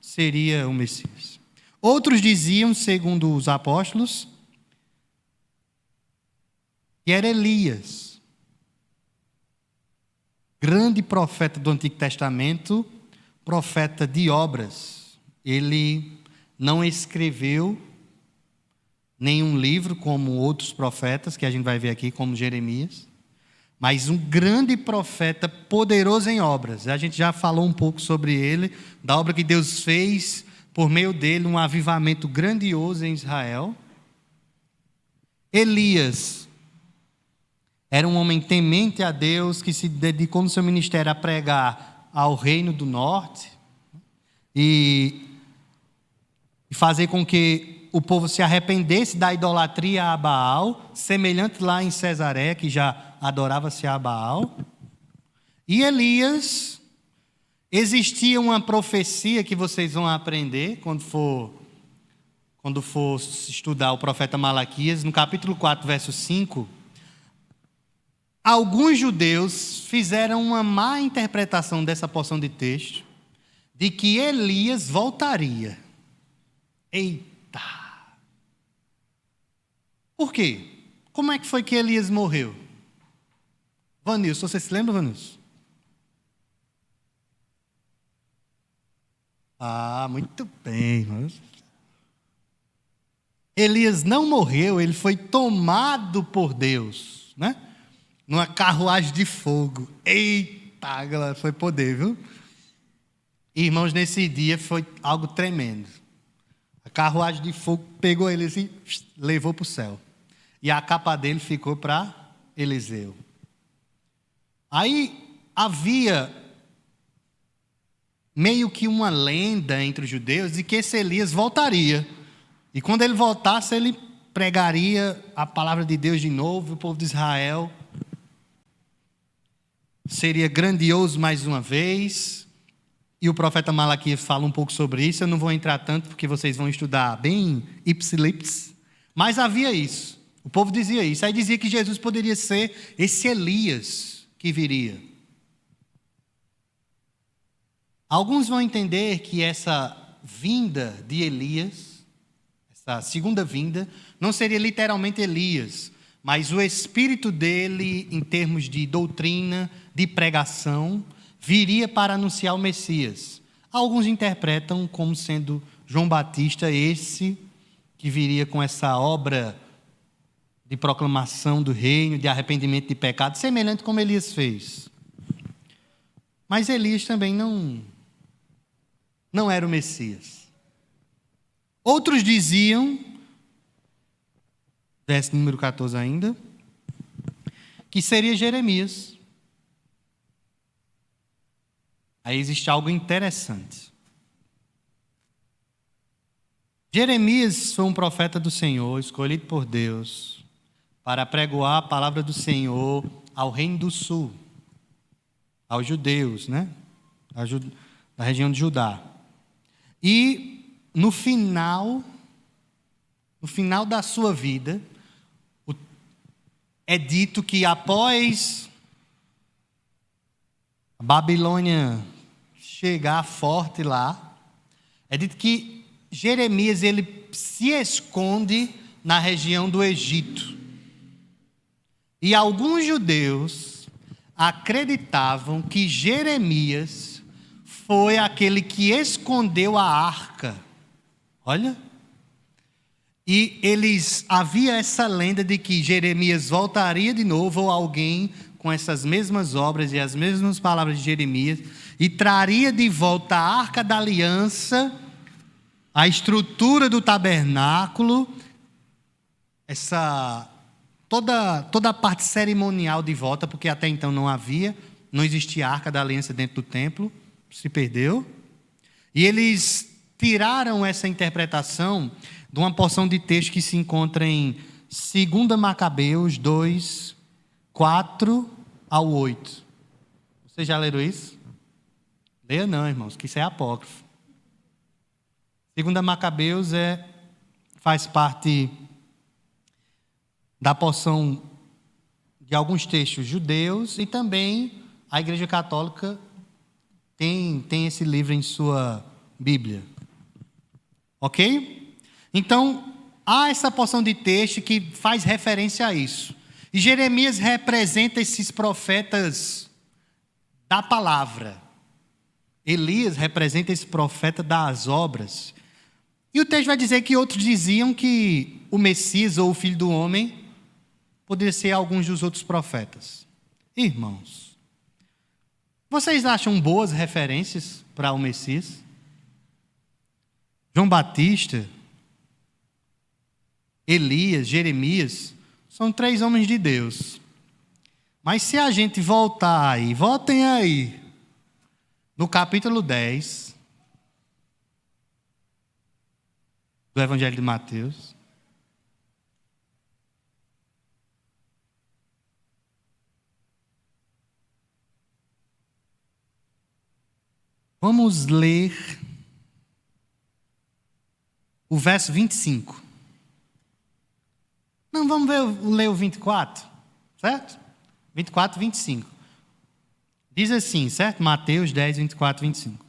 seria o Messias. Outros diziam, segundo os apóstolos, que era Elias, grande profeta do Antigo Testamento, profeta de obras. Ele não escreveu nenhum livro como outros profetas, que a gente vai ver aqui, como Jeremias, mas um grande profeta, poderoso em obras. A gente já falou um pouco sobre ele, da obra que Deus fez por meio dele, um avivamento grandioso em Israel. Elias era um homem temente a Deus, que se dedicou no seu ministério a pregar ao reino do norte e fazer com que o povo se arrependesse da idolatria a Baal, semelhante lá em Cesareia, que já adorava-se a Baal. E Elias, existia uma profecia que vocês vão aprender quando for estudar o profeta Malaquias, no capítulo 4, verso 5. Alguns judeus fizeram uma má interpretação dessa porção de texto, de que Elias voltaria. Eita! Por quê? Como é que foi que Elias morreu? Vanilson, você se lembra, Vanilson? Muito bem. Elias não morreu, ele foi tomado por Deus, né? Numa carruagem de fogo. Eita, galera, foi poder, viu? Irmãos, nesse dia foi algo tremendo. A carruagem de fogo pegou ele e levou para o céu. E a capa dele ficou para Eliseu. Aí havia meio que uma lenda entre os judeus de que esse Elias voltaria. E quando ele voltasse, ele pregaria a palavra de Deus de novo, o povo de Israel seria grandioso mais uma vez. E o profeta Malaquias fala um pouco sobre isso. Eu não vou entrar tanto, porque vocês vão estudar bem ipsilips. Mas havia isso. O povo dizia isso. Aí dizia que Jesus poderia ser esse Elias que viria. Alguns vão entender que essa vinda de Elias, essa segunda vinda, não seria literalmente Elias, mas o espírito dele, em termos de doutrina, de pregação, viria para anunciar o Messias. Alguns interpretam como sendo João Batista, esse que viria com essa obra de proclamação do reino, de arrependimento de pecado, semelhante como Elias fez. Mas Elias também não era o Messias. Outros diziam, verso número 14 ainda, que seria Jeremias. Aí existe algo interessante. Jeremias foi um profeta do Senhor, escolhido por Deus, para pregoar a palavra do Senhor ao reino do sul, aos judeus, né? Da região de Judá. E no final da sua vida, é dito que após a Babilônia chegar forte lá, é dito que Jeremias ele se esconde na região do Egito. E alguns judeus acreditavam que Jeremias foi aquele que escondeu a arca. Olha. E havia essa lenda de que Jeremias voltaria de novo, ou alguém com essas mesmas obras e as mesmas palavras de Jeremias, e traria de volta a arca da aliança, a estrutura do tabernáculo, toda a parte cerimonial de volta, porque até então não existia a arca da aliança dentro do templo, se perdeu. E eles tiraram essa interpretação de uma porção de texto que se encontra em 2 Macabeus 2, 4 ao 8. Vocês já leram isso? Leia não, irmãos, que isso é apócrifo. 2 Macabeus faz parte da porção de alguns textos judeus, e também a Igreja Católica tem esse livro em sua Bíblia. Ok? Então, há essa porção de texto que faz referência a isso. E Jeremias representa esses profetas da palavra. Elias representa esse profeta das obras. E o texto vai dizer que outros diziam que o Messias ou o Filho do Homem poderia ser alguns dos outros profetas. Irmãos, vocês acham boas referências para o Messias? João Batista, Elias, Jeremias, são 3 homens de Deus. Mas se a gente voltar aí, voltem aí, no capítulo 10 do Evangelho de Mateus. Vamos ler o verso 25. Não, vamos ler o 24, certo? 24, 25. Diz assim, certo? Mateus 10, 24, 25.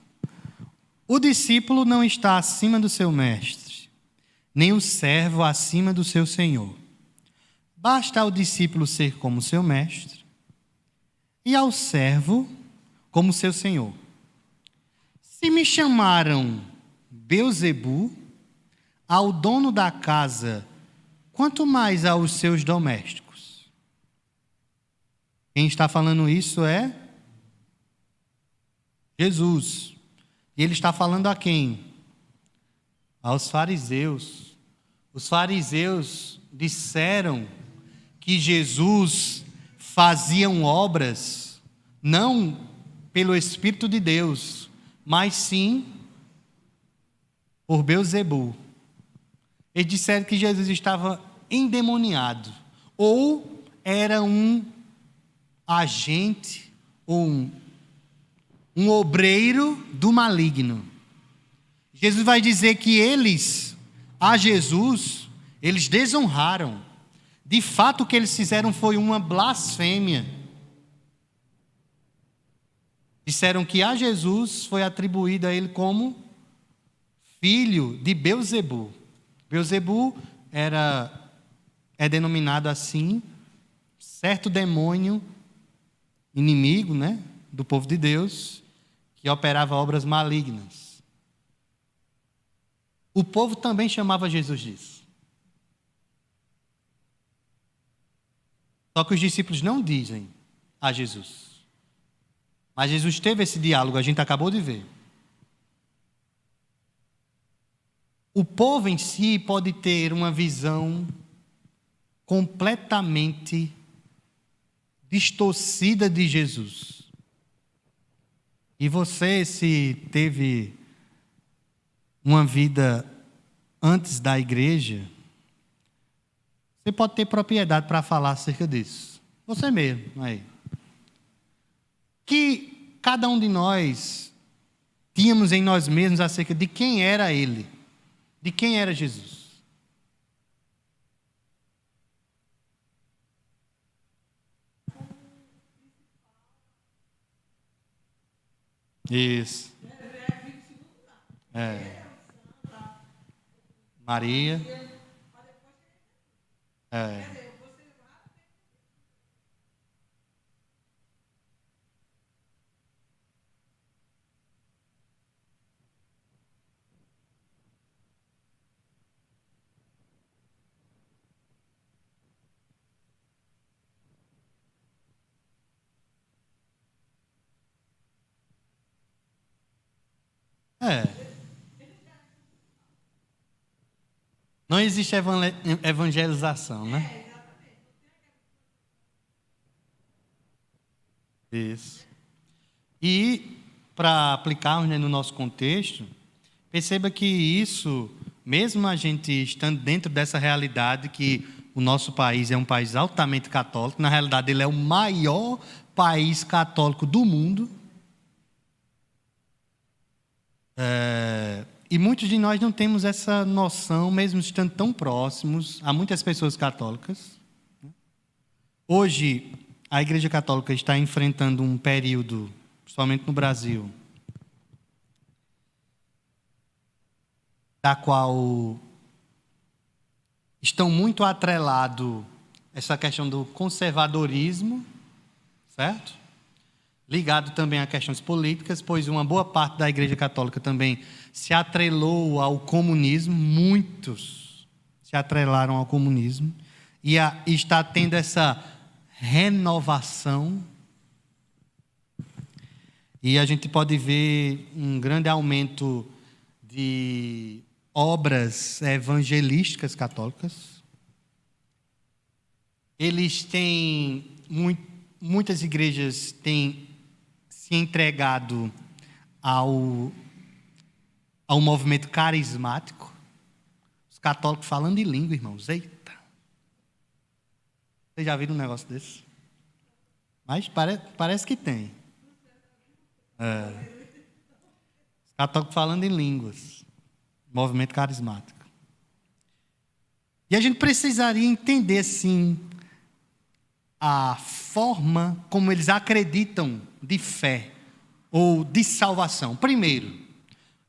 O discípulo não está acima do seu mestre, nem o servo acima do seu senhor. Basta ao discípulo ser como seu mestre e ao servo como seu senhor. Se me chamaram Beelzebu, ao dono da casa, quanto mais aos seus domésticos. Quem está falando isso é Jesus. E ele está falando a quem? Aos fariseus. Os fariseus disseram que Jesus fazia obras não pelo Espírito de Deus, mas sim por Beelzebu. Eles disseram que Jesus estava endemoniado, ou era um agente, ou um obreiro do maligno. Jesus vai dizer que a Jesus, eles desonraram. De fato, o que eles fizeram foi uma blasfêmia. Disseram que a Jesus foi atribuído a ele como filho de Beelzebu. Beelzebu é denominado assim, certo demônio inimigo, né, do povo de Deus, que operava obras malignas. O povo também chamava Jesus disso. Só que os discípulos não dizem a Jesus. Mas Jesus teve esse diálogo, a gente acabou de ver. O povo em si pode ter uma visão completamente distorcida de Jesus. E você, se teve uma vida antes da igreja, você pode ter propriedade para falar acerca disso. Você mesmo, aí. Que cada um de nós tínhamos em nós mesmos acerca de quem era Ele, de quem era Jesus. Isso. É. Maria. É. É. Não existe evangelização, né? Isso. E, para aplicarmos, né, no nosso contexto, perceba que isso, mesmo a gente estando dentro dessa realidade que o nosso país é um país altamente católico, na realidade ele é o maior país católico do mundo, e muitos de nós não temos essa noção, mesmo estando tão próximos a muitas pessoas católicas. Hoje, a Igreja Católica está enfrentando um período, principalmente no Brasil, da qual estão muito atrelado essa questão do conservadorismo, certo? Ligado também a questões políticas, pois uma boa parte da Igreja Católica também se atrelou ao comunismo, muitos se atrelaram ao comunismo, e está tendo essa renovação E a gente pode ver um grande aumento de obras evangelísticas católicas. Eles têm, muitas igrejas têm se entregado ao movimento carismático. Os católicos falando em língua, irmãos. Eita! Vocês já viram um negócio desse? Mas parece que tem. Os católicos falando em línguas. Movimento carismático. E a gente precisaria entender, sim, a forma como eles acreditam de fé ou de salvação. Primeiro,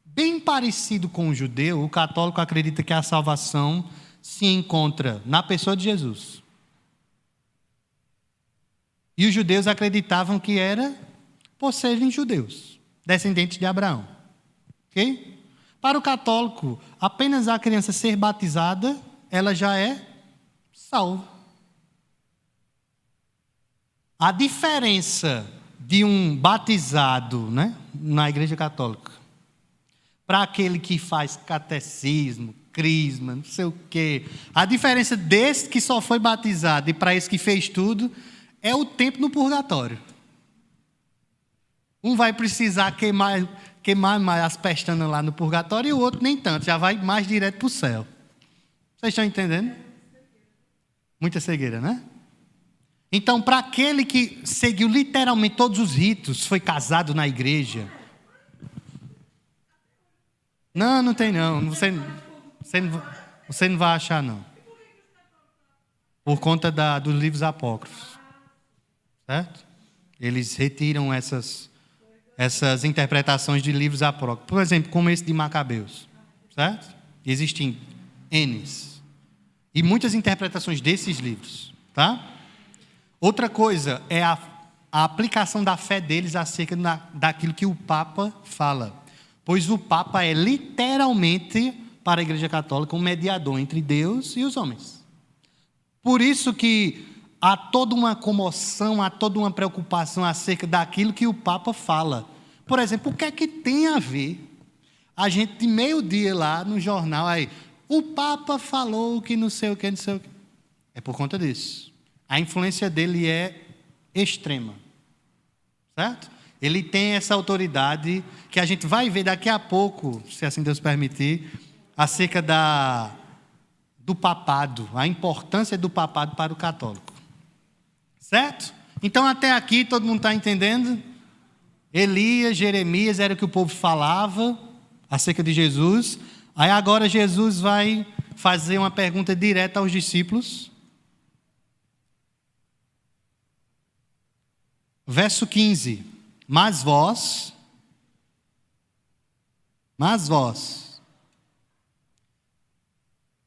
bem parecido com o judeu, o católico acredita que a salvação se encontra na pessoa de Jesus. E os judeus acreditavam que era por serem judeus, descendentes de Abraão. Ok? Para o católico, apenas a criança ser batizada, ela já é salva. A diferença de um batizado, né, na Igreja Católica, para aquele que faz catecismo, crisma, não sei o quê, a diferença desse que só foi batizado e para esse que fez tudo é o tempo no purgatório. Um vai precisar queimar mais as pestanas lá no purgatório e o outro nem tanto, já vai mais direto para o céu. Vocês estão entendendo? Muita cegueira, né? Então, para aquele que seguiu literalmente todos os ritos, foi casado na igreja. Não tem não. Você não vai achar não. Por conta dos livros apócrifos. Certo? Eles retiram essas interpretações de livros apócrifos. Por exemplo, como esse de Macabeus. Certo? Existem N's. E muitas interpretações desses livros. Tá? Outra coisa é a aplicação da fé deles acerca daquilo que o Papa fala. Pois o Papa é literalmente, para a Igreja Católica, um mediador entre Deus e os homens. Por isso que há toda uma comoção, há toda uma preocupação acerca daquilo que o Papa fala. Por exemplo, o que é que tem a ver a gente de meio-dia lá no jornal, aí, o Papa falou que não sei o que, não sei o que. É por conta disso. A influência dele é extrema. Certo? Ele tem essa autoridade que a gente vai ver daqui a pouco, se assim Deus permitir, acerca do papado, a importância do papado para o católico. Certo? Então, até aqui, todo mundo está entendendo? Elias, Jeremias, era o que o povo falava acerca de Jesus. Aí agora Jesus vai fazer uma pergunta direta aos discípulos. Verso 15. Mas vós,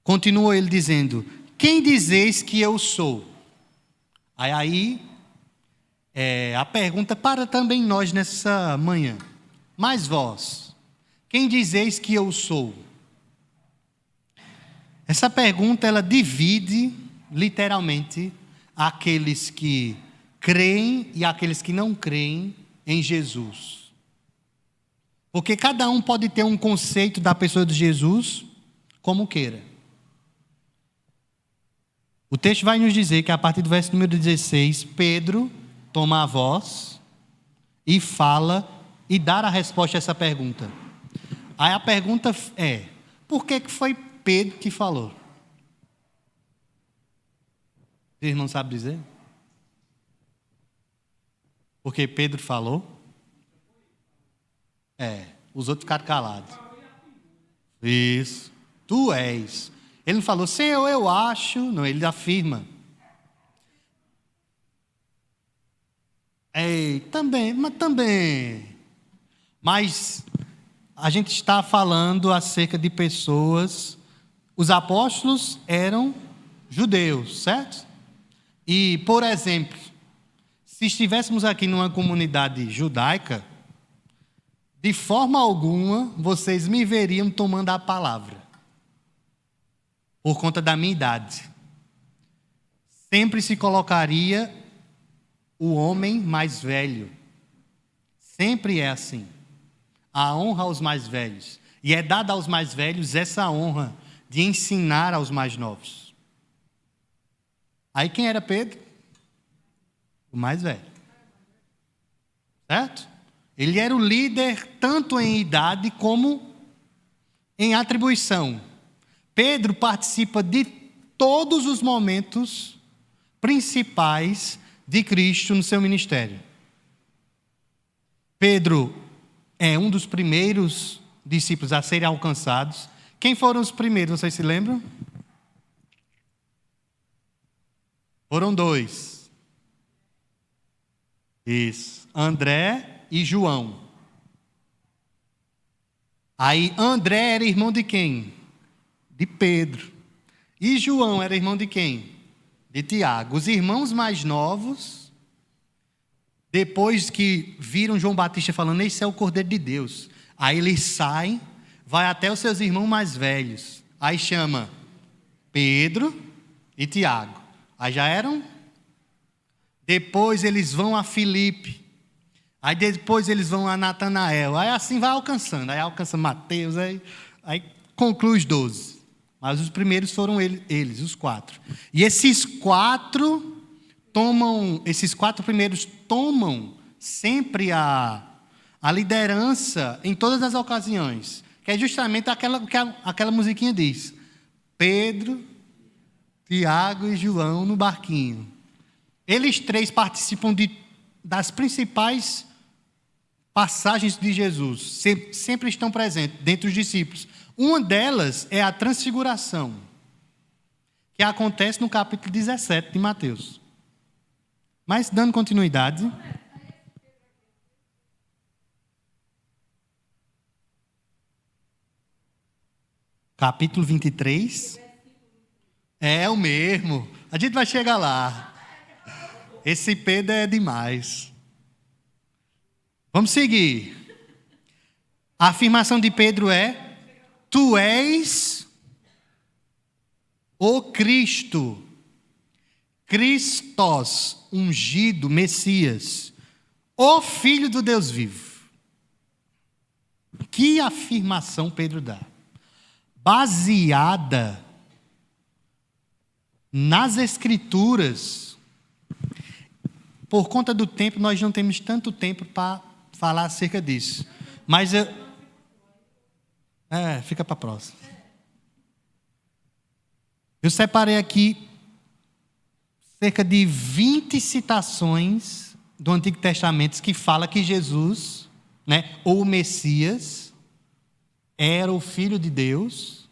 continua ele dizendo, quem dizeis que eu sou? Aí a pergunta para também nós nessa manhã. Mas vós, quem dizeis que eu sou? Essa pergunta, ela divide, literalmente, aqueles que creem e aqueles que não creem em Jesus. Porque cada um pode ter um conceito da pessoa de Jesus como queira. O texto vai nos dizer que a partir do verso número 16, Pedro toma a voz e fala e dá a resposta a essa pergunta. Aí a pergunta é, por que foi Pedro que falou? Os irmãos sabem dizer? Porque Pedro falou? Os outros ficaram calados. Isso. Tu és. Ele não falou, Senhor, eu acho. Não, ele afirma. Também. Mas a gente está falando acerca de pessoas. Os apóstolos eram judeus, certo? E, por exemplo, se estivéssemos aqui numa comunidade judaica, de forma alguma vocês me veriam tomando a palavra, por conta da minha idade. Sempre se colocaria o homem mais velho. Sempre é assim. A honra aos mais velhos. E é dada aos mais velhos essa honra de ensinar aos mais novos. Aí quem era Pedro? O mais velho. Certo? Ele era o líder tanto em idade como em atribuição. Pedro participa de todos os momentos principais de Cristo no seu ministério. Pedro é um dos primeiros discípulos a serem alcançados. Quem foram os primeiros, vocês se lembram? Foram 2. Isso, André e João. Aí André era irmão de quem? De Pedro. E João era irmão de quem? De Tiago. Os irmãos mais novos, depois que viram João Batista falando, esse é o Cordeiro de Deus. Aí eles saem, vai até os seus irmãos mais velhos. Aí chama Pedro e Tiago. Aí já eram. Depois eles vão a Filipe. Aí depois eles vão a Natanael. Aí assim vai alcançando. Aí alcança Mateus. Aí conclui os 12. Mas os primeiros foram eles, os 4. E esses 4 primeiros tomam sempre a liderança em todas as ocasiões. Que é justamente aquela musiquinha diz. Pedro, Tiago e João no barquinho. Eles 3 participam das principais passagens de Jesus. Sempre estão presentes dentre os discípulos. Uma delas é a transfiguração, que acontece no capítulo 17 de Mateus. Mas, dando continuidade... Capítulo 23. É o mesmo. A gente vai chegar lá. Esse Pedro é demais. Vamos seguir. A afirmação de Pedro é: Tu és o Cristo, Christos, ungido, Messias, o Filho do Deus vivo. Que afirmação Pedro dá? Baseada nas Escrituras. Por conta do tempo, nós não temos tanto tempo para falar acerca disso. Mas fica para a próxima. Eu separei aqui cerca de 20 citações do Antigo Testamento que fala que Jesus, ou o Messias, era o Filho de Deus,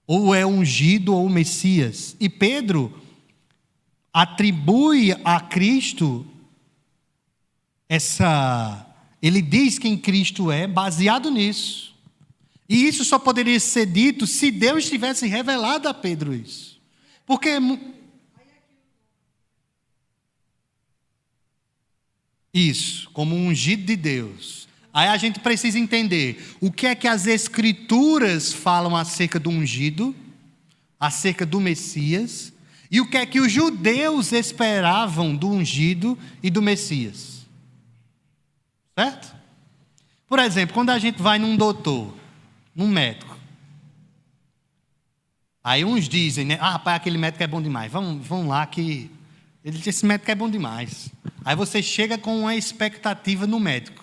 ou é ungido ou o Messias. E Pedro atribui a Cristo ele diz quem Cristo é baseado nisso. E isso só poderia ser dito se Deus tivesse revelado a Pedro isso. Porque isso, como um ungido de Deus. Aí a gente precisa entender o que é que as Escrituras falam acerca do ungido, acerca do Messias, e o que é que os judeus esperavam do ungido e do Messias. Certo? Por exemplo, quando a gente vai num doutor, num médico, aí uns dizem, rapaz, aquele médico é bom demais, vamos lá que... Ele diz, esse médico é bom demais. Aí você chega com uma expectativa no médico.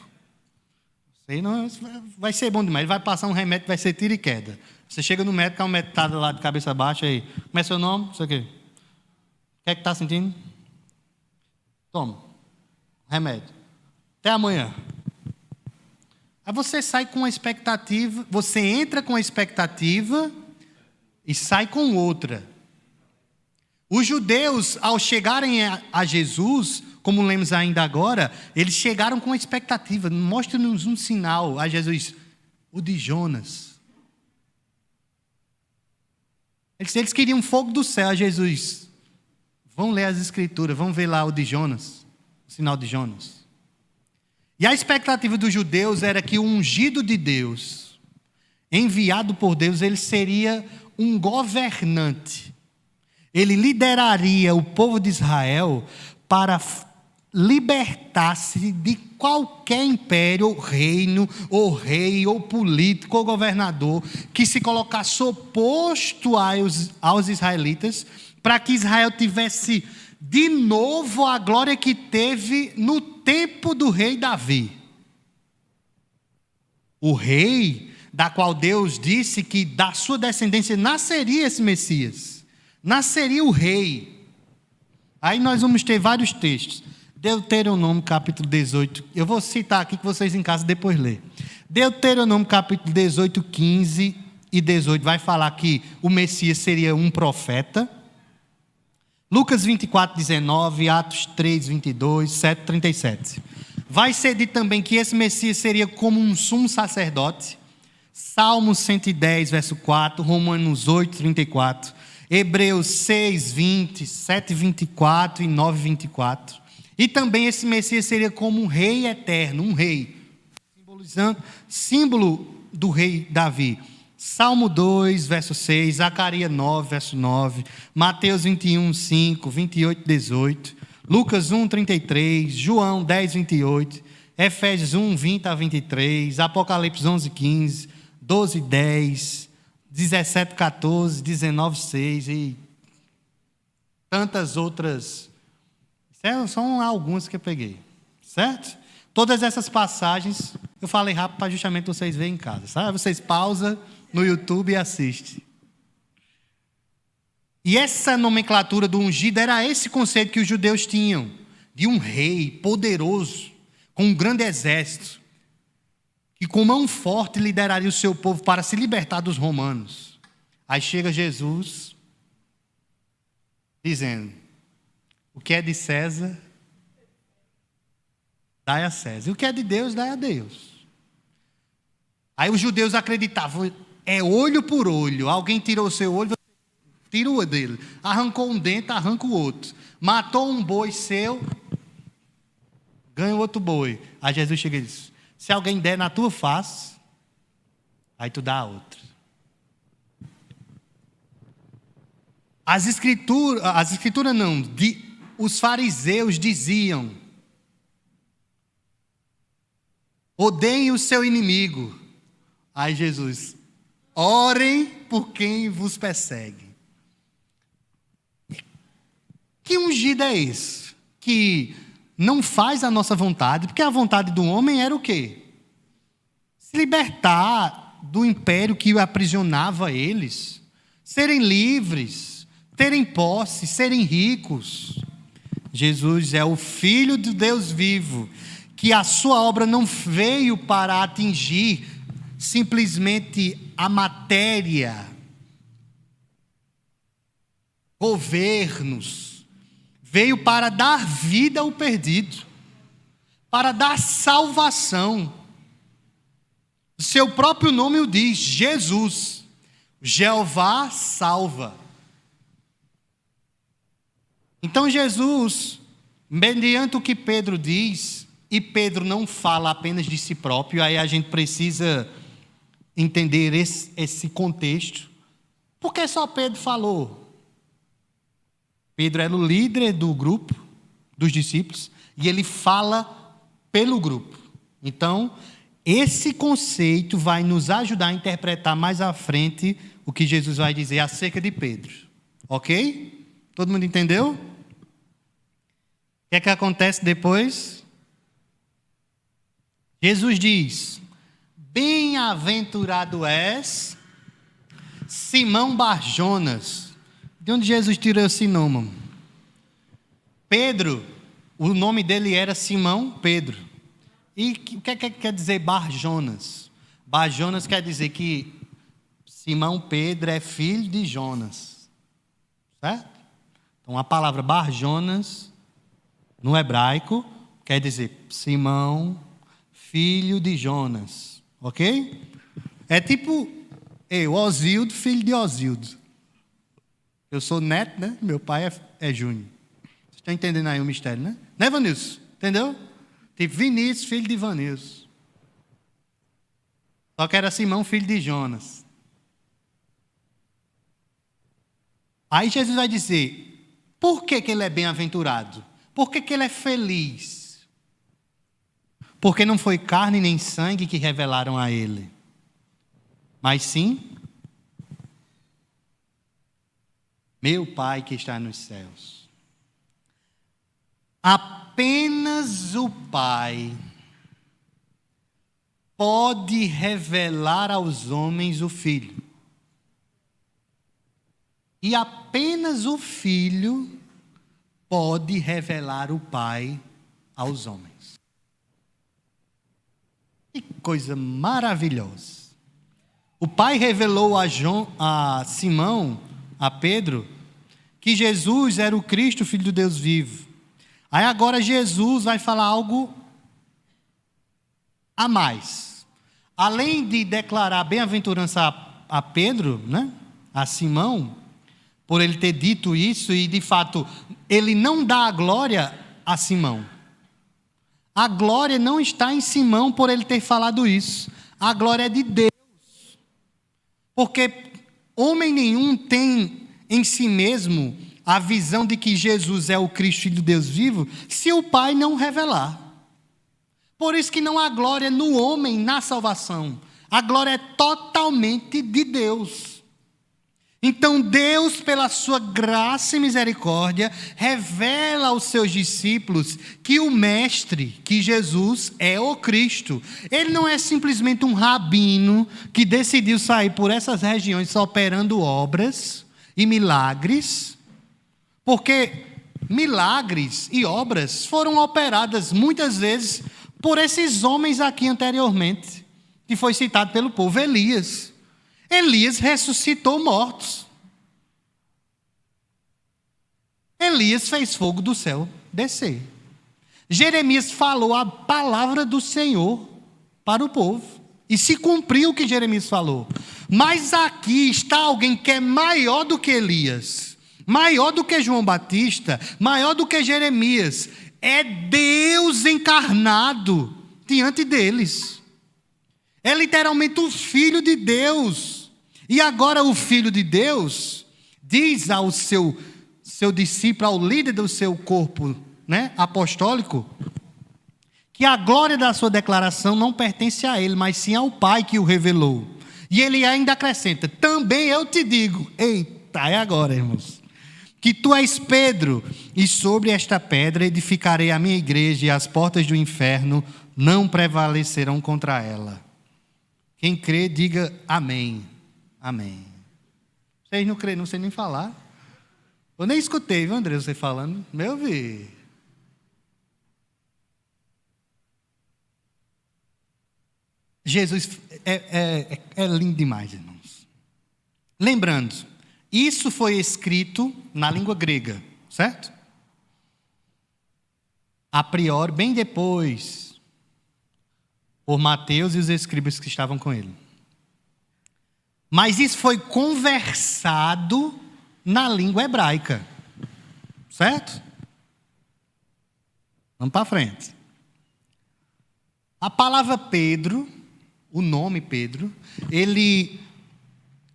Você não vai ser bom demais, ele vai passar um remédio que vai ser tiro e queda. Você chega no médico, o médico está lá de cabeça baixa, aí, como é seu nome? Não sei o quê. O que é que está sentindo? Toma, remédio. Até amanhã. Aí você sai com uma expectativa, você entra com uma expectativa e sai com outra. Os judeus, ao chegarem a Jesus, como lemos ainda agora, eles chegaram com uma expectativa. Mostra-nos um sinal a Jesus, o de Jonas. Eles queriam fogo do céu a Jesus. Vão ler as Escrituras, vão ver lá o de Jonas, o sinal de Jonas. E a expectativa dos judeus era que o ungido de Deus, enviado por Deus, ele seria um governante. Ele lideraria o povo de Israel para libertar-se de qualquer império, ou reino, ou rei, ou político, ou governador, que se colocasse oposto aos israelitas, para que Israel tivesse de novo a glória que teve no tempo do rei Davi. O rei, da qual Deus disse que da sua descendência nasceria esse Messias, nasceria o rei. Aí nós vamos ter vários textos. Deuteronômio capítulo 18, eu vou citar aqui que vocês em casa depois lêem. Deuteronômio capítulo 18, 15 e 18 vai falar que o Messias seria um profeta. Lucas 24, 19, Atos 3, 22, 7, 37. Vai ser dito também que esse Messias seria como um sumo sacerdote. Salmos 110, verso 4, Romanos 8, 34, Hebreus 6, 20, 7, 24 e 9, 24. E também esse Messias seria como um rei eterno, um rei, simbolizando, símbolo do rei Davi. Salmo 2, verso 6, Zacarias 9, verso 9, Mateus 21, 5, 28, 18, Lucas 1, 33, João 10, 28, Efésios 1, 20 a 23, Apocalipse 11, 15, 12, 10, 17, 14, 19, 6 e tantas outras. São algumas que eu peguei, certo? Todas essas passagens eu falei rápido para justamente vocês verem em casa, sabe? Vocês pausam no YouTube e assistem. E essa nomenclatura do ungido era esse conceito que os judeus tinham, de um rei poderoso, com um grande exército, que com mão forte lideraria o seu povo para se libertar dos romanos. Aí chega Jesus, dizendo: o que é de César, dai a César. E o que é de Deus, dai a Deus. Aí os judeus acreditavam, é olho por olho. Alguém tirou o seu olho, tira o dele. Arrancou um dente, arranca o outro. Matou um boi seu, ganha outro boi. Aí Jesus chega e diz: se alguém der na tua face, aí tu dá a outra. As escrituras não, os fariseus diziam: odeiem o seu inimigo. Aí Jesus: orem por quem vos persegue. Que ungido é esse? Que não faz a nossa vontade, porque a vontade do homem era o quê? Se libertar do império que aprisionava eles, serem livres, terem posse, serem ricos. Jesus é o Filho de Deus vivo, que a sua obra não veio para atingir simplesmente a matéria, governos, veio para dar vida ao perdido, para dar salvação. O seu próprio nome o diz, Jesus, Jeová salva. Então Jesus, mediante o que Pedro diz, e Pedro não fala apenas de si próprio, aí a gente precisa entender esse contexto. Por que só Pedro falou? Pedro era o líder do grupo, dos discípulos, e ele fala pelo grupo. Então, esse conceito vai nos ajudar a interpretar mais à frente o que Jesus vai dizer acerca de Pedro. Ok? Todo mundo entendeu? O que é que acontece depois? Jesus diz: bem-aventurado és, Simão Barjonas. De onde Jesus tirou esse nome? Pedro, o nome dele era Simão Pedro. E o que quer dizer Barjonas? Barjonas quer dizer que Simão Pedro é filho de Jonas. Certo? Então a palavra Barjonas, no hebraico, quer dizer Simão, filho de Jonas. Ok? É tipo eu, Osildo, filho de Osildo. Eu sou neto, né? Meu pai é Júnior. Vocês estão entendendo aí o mistério, né? Né, Vanilson? Entendeu? Tipo Vinícius, filho de Vanilson. Só que era Simão, filho de Jonas. Aí Jesus vai dizer, por que ele é bem-aventurado? Por que ele é feliz? Porque não foi carne nem sangue que revelaram a ele, mas sim meu Pai que está nos céus. Apenas o Pai pode revelar aos homens o Filho. E apenas o Filho pode revelar o Pai aos homens. Que coisa maravilhosa. O Pai revelou a Simão, a Pedro, que Jesus era o Cristo, Filho do Deus vivo. Aí agora Jesus vai falar algo a mais. Além de declarar bem-aventurança a Pedro, né? A Simão, por ele ter dito isso, e de fato ele não dá a glória a Simão. A glória não está em Simão por ele ter falado isso. A glória é de Deus. Porque homem nenhum tem em si mesmo a visão de que Jesus é o Cristo, Filho de Deus vivo, se o Pai não revelar. Por isso que não há glória no homem na salvação. A glória é totalmente de Deus. Então Deus, pela sua graça e misericórdia, revela aos seus discípulos que o Mestre, que Jesus, é o Cristo. Ele não é simplesmente um rabino que decidiu sair por essas regiões só operando obras e milagres, porque milagres e obras foram operadas muitas vezes por esses homens aqui anteriormente, que foi citado pelo povo, Elias. Elias ressuscitou mortos. Elias fez fogo do céu descer. Jeremias falou a palavra do Senhor para o povo. E se cumpriu o que Jeremias falou. Mas aqui está alguém que é maior do que Elias, maior do que João Batista, maior do que Jeremias. É Deus encarnado diante deles. É literalmente o Filho de Deus. E agora o Filho de Deus diz ao seu discípulo, ao líder do seu corpo, né, apostólico, que a glória da sua declaração não pertence a ele, mas sim ao Pai que o revelou. E ele ainda acrescenta: também eu te digo, eita, é agora, irmãos, que tu és Pedro, e sobre esta pedra edificarei a minha igreja, e as portas do inferno não prevalecerão contra ela. Quem crê, diga amém. Amém. Vocês não creem, não sei nem falar. Eu nem escutei, viu, André, você falando. Meu vi. Jesus é lindo demais, irmãos. Lembrando, isso foi escrito na língua grega, certo? A priori, bem depois, por Mateus e os escribas que estavam com ele. Mas isso foi conversado na língua hebraica, certo? Vamos para frente. A palavra Pedro, o nome Pedro, ele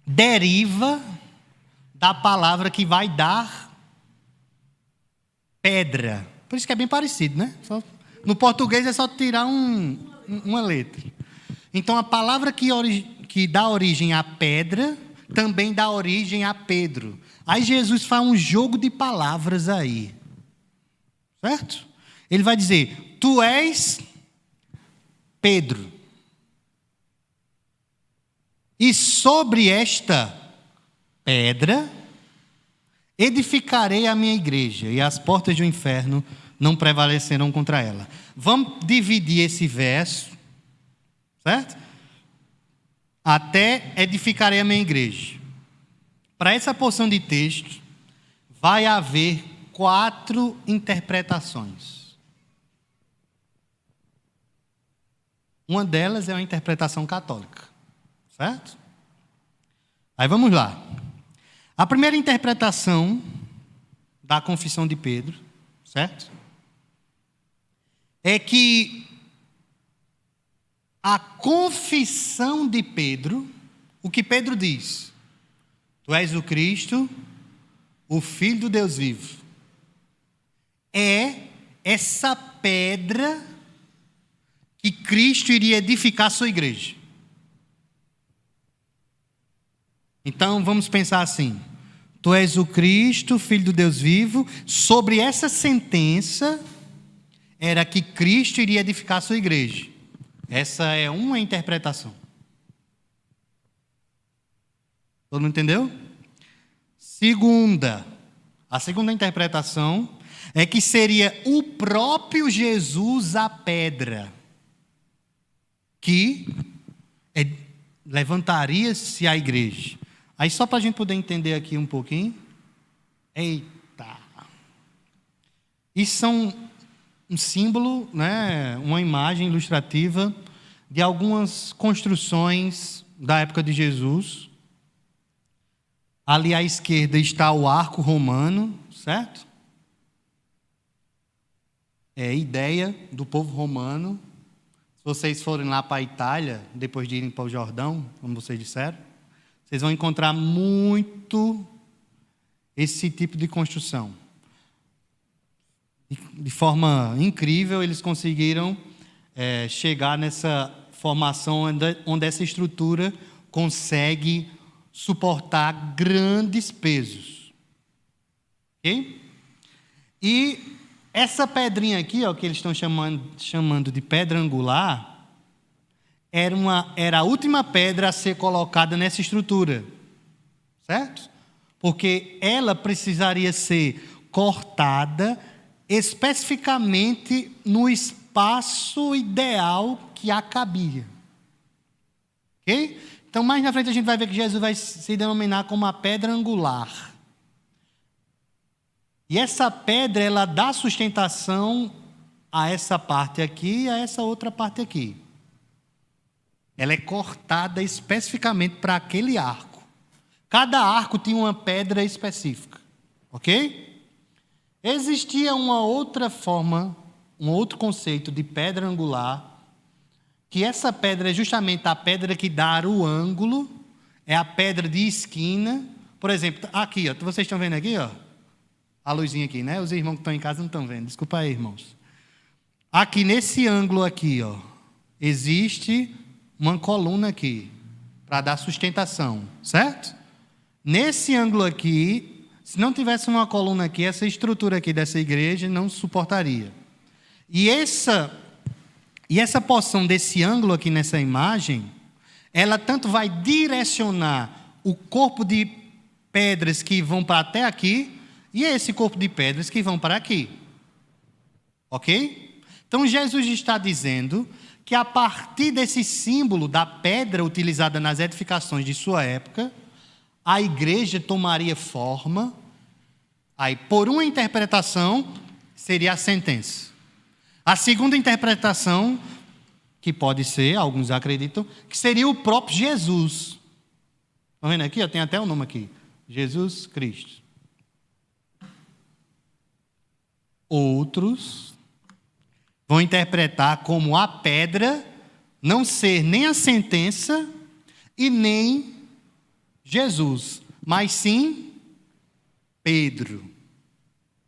deriva da palavra que vai dar pedra. Por isso que é bem parecido, né? No português é só tirar uma letra. Então a palavra que dá origem à pedra também dá origem a Pedro. Aí Jesus faz um jogo de palavras aí. Certo? Ele vai dizer: tu és Pedro. E sobre esta pedra edificarei a minha igreja, e as portas do inferno não prevalecerão contra ela. Vamos dividir esse verso, certo? Até edificarei a minha igreja. Para essa porção de texto, vai haver 4 interpretações. Uma delas é uma interpretação católica, certo? Aí vamos lá. A primeira interpretação da confissão de Pedro, certo? É que a confissão de Pedro, o que Pedro diz: tu és o Cristo, o Filho do Deus vivo, é essa pedra que Cristo iria edificar a sua igreja. Então vamos pensar assim: tu és o Cristo, Filho do Deus vivo. Sobre essa sentença era que Cristo iria edificar a sua igreja. Essa é uma interpretação. Todo mundo entendeu? A segunda interpretação é que seria o próprio Jesus a pedra que levantaria-se a igreja. Aí só para a gente poder entender aqui um pouquinho. Eita! Isso são um símbolo, né, uma imagem ilustrativa de algumas construções da época de Jesus. Ali à esquerda está o arco romano, certo? É a ideia do povo romano. Se vocês forem lá para a Itália, depois de irem para o Jordão, como vocês disseram, vocês vão encontrar muito esse tipo de construção. De forma incrível, eles conseguiram chegar nessa formação onde essa estrutura consegue suportar grandes pesos. Ok? E essa pedrinha aqui, ó, que eles estão chamando de pedra angular, era a última pedra a ser colocada nessa estrutura, certo? Porque ela precisaria ser cortada especificamente no espaço ideal que a cabia. Ok? Então, mais na frente a gente vai ver que Jesus vai se denominar como a pedra angular. E essa pedra, ela dá sustentação a essa parte aqui e a essa outra parte aqui. Ela é cortada especificamente para aquele arco. Cada arco tinha uma pedra específica. Ok? Existia uma outra forma, um outro conceito de pedra angular, que essa pedra é justamente a pedra que dá o ângulo, é a pedra de esquina. Por exemplo, aqui, ó, vocês estão vendo aqui, ó, a luzinha aqui, né? Os irmãos que estão em casa não estão vendo, desculpa aí, irmãos. Aqui nesse ângulo aqui, ó, existe uma coluna aqui, para dar sustentação, certo? Nesse ângulo aqui, se não tivesse uma coluna aqui, essa estrutura aqui dessa igreja não suportaria. E essa porção desse ângulo aqui nessa imagem, ela tanto vai direcionar o corpo de pedras que vão para até aqui, e esse corpo de pedras que vão para aqui. Ok? Então Jesus está dizendo que a partir desse símbolo da pedra utilizada nas edificações de sua época, a igreja tomaria forma. Aí, por uma interpretação, seria a sentença. A segunda interpretação, que pode ser, alguns acreditam, que seria o próprio Jesus. Estão vendo aqui? Tem até o nome aqui. Jesus Cristo. Outros vão interpretar como a pedra não ser nem a sentença e nem Jesus, mas sim Pedro,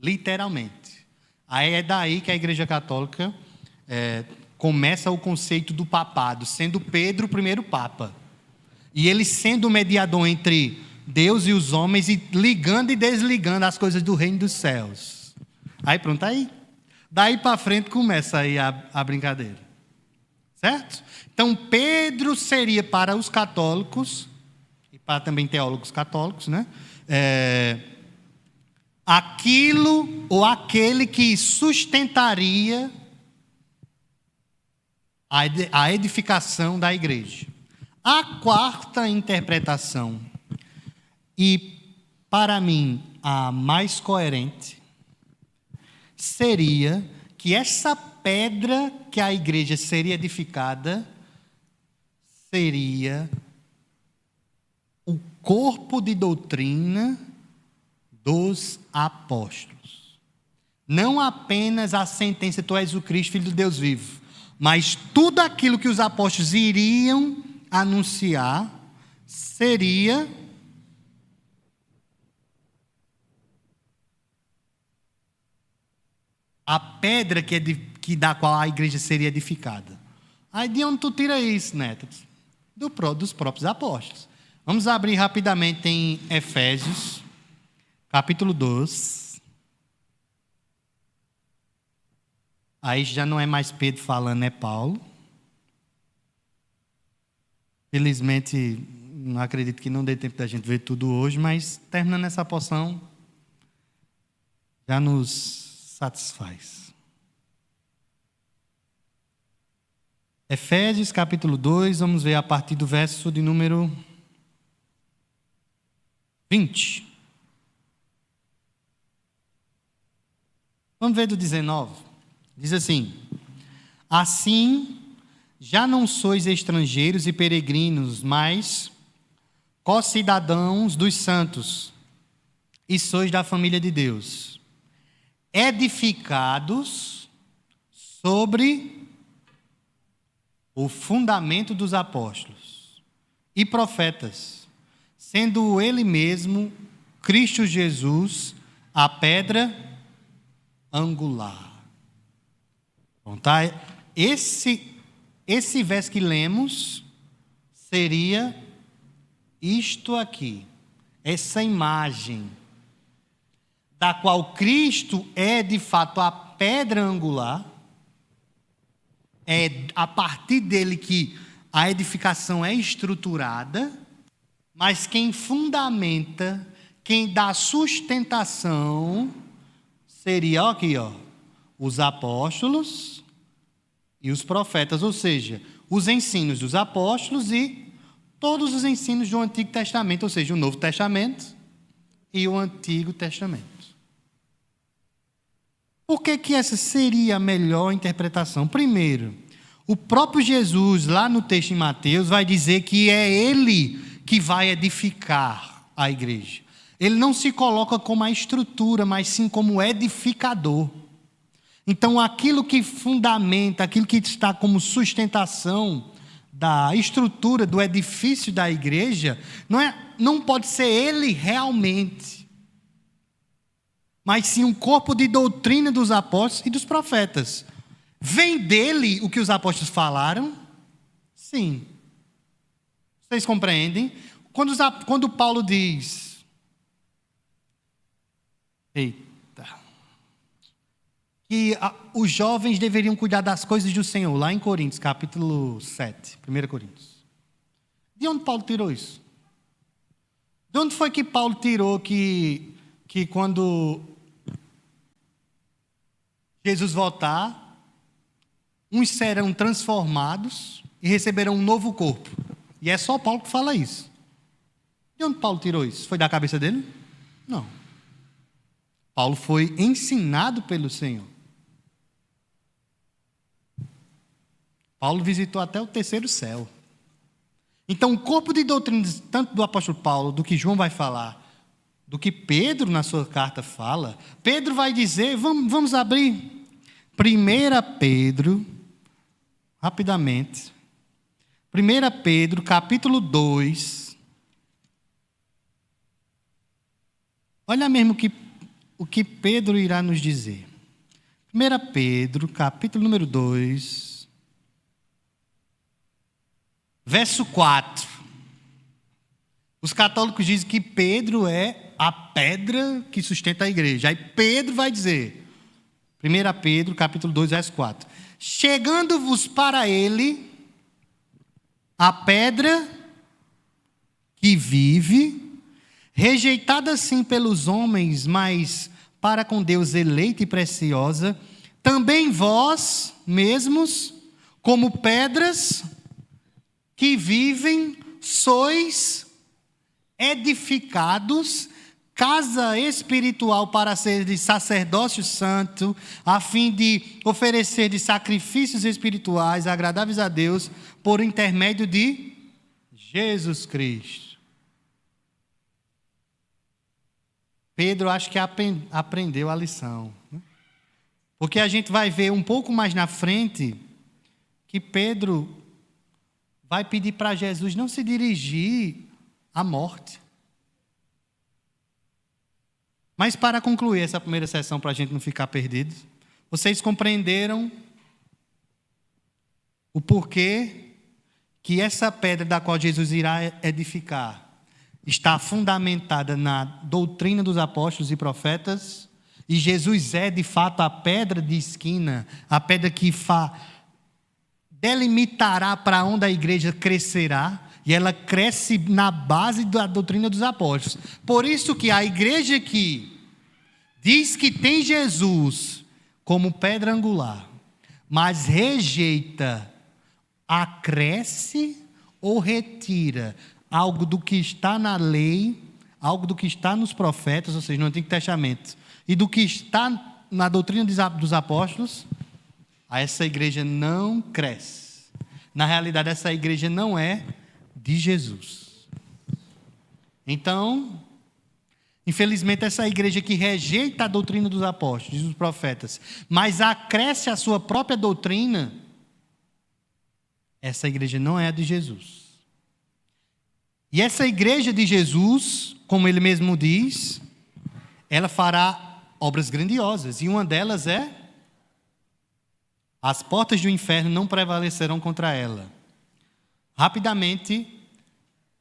literalmente. Aí é daí que a Igreja Católica começa o conceito do papado, sendo Pedro o primeiro papa. E ele sendo o mediador entre Deus e os homens e ligando e desligando as coisas do reino dos céus. Aí pronto, aí daí para frente começa aí a brincadeira. Certo? Então Pedro seria para os católicos, e para também teólogos católicos, né? Aquilo ou aquele que sustentaria a edificação da igreja. A quarta interpretação, e para mim a mais coerente, seria que essa pedra que a igreja seria edificada seria o corpo de doutrina dos apóstolos. Não apenas a sentença, tu és o Cristo, Filho do Deus vivo, mas tudo aquilo que os apóstolos iriam anunciar seria a pedra da qual a igreja seria edificada. Aí de onde tu tira isso, Neto? Dos próprios apóstolos. Vamos abrir rapidamente em Efésios, capítulo 2. Aí já não é mais Pedro falando, é Paulo. Felizmente, não acredito que não dê tempo da gente ver tudo hoje, mas terminando essa porção, já nos satisfaz. Efésios capítulo 2, vamos ver a partir do verso de número 20. Vamos ver do 19. Diz assim: assim, já não sois estrangeiros e peregrinos, mas co-cidadãos dos santos, e sois da família de Deus, edificados sobre o fundamento dos apóstolos e profetas, sendo ele mesmo, Cristo Jesus, a pedra angular. Bom, tá? Esse verso que lemos seria isto aqui, essa imagem, da qual Cristo é de fato a pedra angular. É a partir dele que a edificação é estruturada, mas quem fundamenta, quem dá sustentação, seria aqui, os apóstolos e os profetas, ou seja, os ensinos dos apóstolos e todos os ensinos do Antigo Testamento, ou seja, o Novo Testamento e o Antigo Testamento. Por que essa seria a melhor interpretação? Primeiro, o próprio Jesus, lá no texto em Mateus, vai dizer que é Ele que vai edificar a igreja. Ele não se coloca como a estrutura, mas sim como edificador. Então, aquilo que fundamenta, aquilo que está como sustentação da estrutura do edifício da igreja, não pode ser Ele realmente, mas sim um corpo de doutrina dos apóstolos e dos profetas. Vem dele o que os apóstolos falaram? Sim. Vocês compreendem? Quando Paulo diz... que os jovens deveriam cuidar das coisas do Senhor, lá em Coríntios, capítulo 7, 1 Coríntios. De onde Paulo tirou isso? De onde foi que Paulo tirou que quando Jesus voltar, uns serão transformados e receberão um novo corpo? E é só Paulo que fala isso. De onde Paulo tirou isso? Foi da cabeça dele? Não. Paulo foi ensinado pelo Senhor. Paulo visitou até o terceiro céu. Então, o corpo de doutrina, tanto do apóstolo Paulo, do que João vai falar, do que Pedro na sua carta fala, Pedro vai dizer, vamos abrir 1 Pedro, rapidamente. 1 Pedro, capítulo 2. Olha mesmo o que Pedro irá nos dizer. 1 Pedro, capítulo número 2. Verso 4. Os católicos dizem que Pedro é a pedra que sustenta a igreja. Aí Pedro vai dizer, 1 Pedro, capítulo 2, verso 4. Chegando-vos para ele, a pedra que vive, rejeitada sim pelos homens, mas para com Deus eleita e preciosa, também vós mesmos, como pedras que vivem, sois edificados, casa espiritual para ser de sacerdócio santo, a fim de oferecer de sacrifícios espirituais agradáveis a Deus, por intermédio de Jesus Cristo. Pedro acho que aprendeu a lição. Porque a gente vai ver um pouco mais na frente que Pedro vai pedir para Jesus não se dirigir à morte. Mas para concluir essa primeira sessão, para a gente não ficar perdido, Vocês compreenderam o porquê que essa pedra da qual Jesus irá edificar está fundamentada na doutrina dos apóstolos e profetas, e Jesus é de fato a pedra de esquina, a pedra que delimitará para onde a igreja crescerá, e ela cresce na base da doutrina dos apóstolos. Por isso que a igreja que diz que tem Jesus como pedra angular, mas rejeita, acresce ou retira algo do que está na lei, algo do que está nos profetas, ou seja, no Antigo Testamento, e do que está na doutrina dos apóstolos, essa igreja não cresce. Na realidade, essa igreja não é de Jesus. Então, infelizmente, essa igreja que rejeita a doutrina dos apóstolos e dos profetas, mas acresce a sua própria doutrina, essa igreja não é a de Jesus. E essa igreja de Jesus, como ele mesmo diz, ela fará obras grandiosas, e uma delas é: as portas do inferno não prevalecerão contra ela. Rapidamente,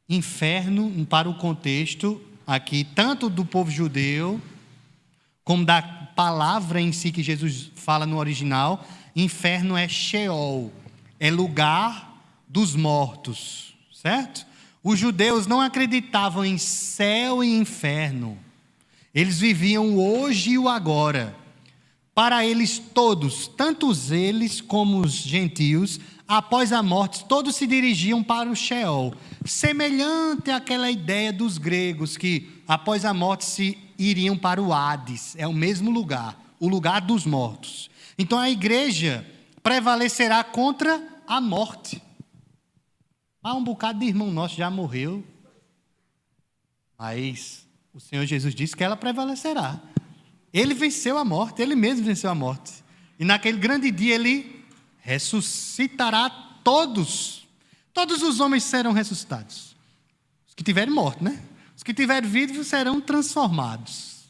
inferno, para o contexto aqui, tanto do povo judeu, como da palavra em si que Jesus fala no original, inferno é Sheol, é lugar dos mortos, certo? Os judeus não acreditavam em céu e inferno. Eles viviam o hoje e o agora. Para eles todos, tanto eles como os gentios, após a morte, todos se dirigiam para o Sheol, semelhante àquela ideia dos gregos que, após a morte, se iriam para o Hades. É o mesmo lugar, o lugar dos mortos. Então a igreja prevalecerá contra a morte. Um bocado de irmão nosso já morreu, mas o Senhor Jesus disse que ela prevalecerá. Ele venceu a morte, ele mesmo venceu a morte. E naquele grande dia ele ressuscitará todos. Todos os homens serão ressuscitados. Os que tiverem morto, né? Os que tiverem vivos serão transformados.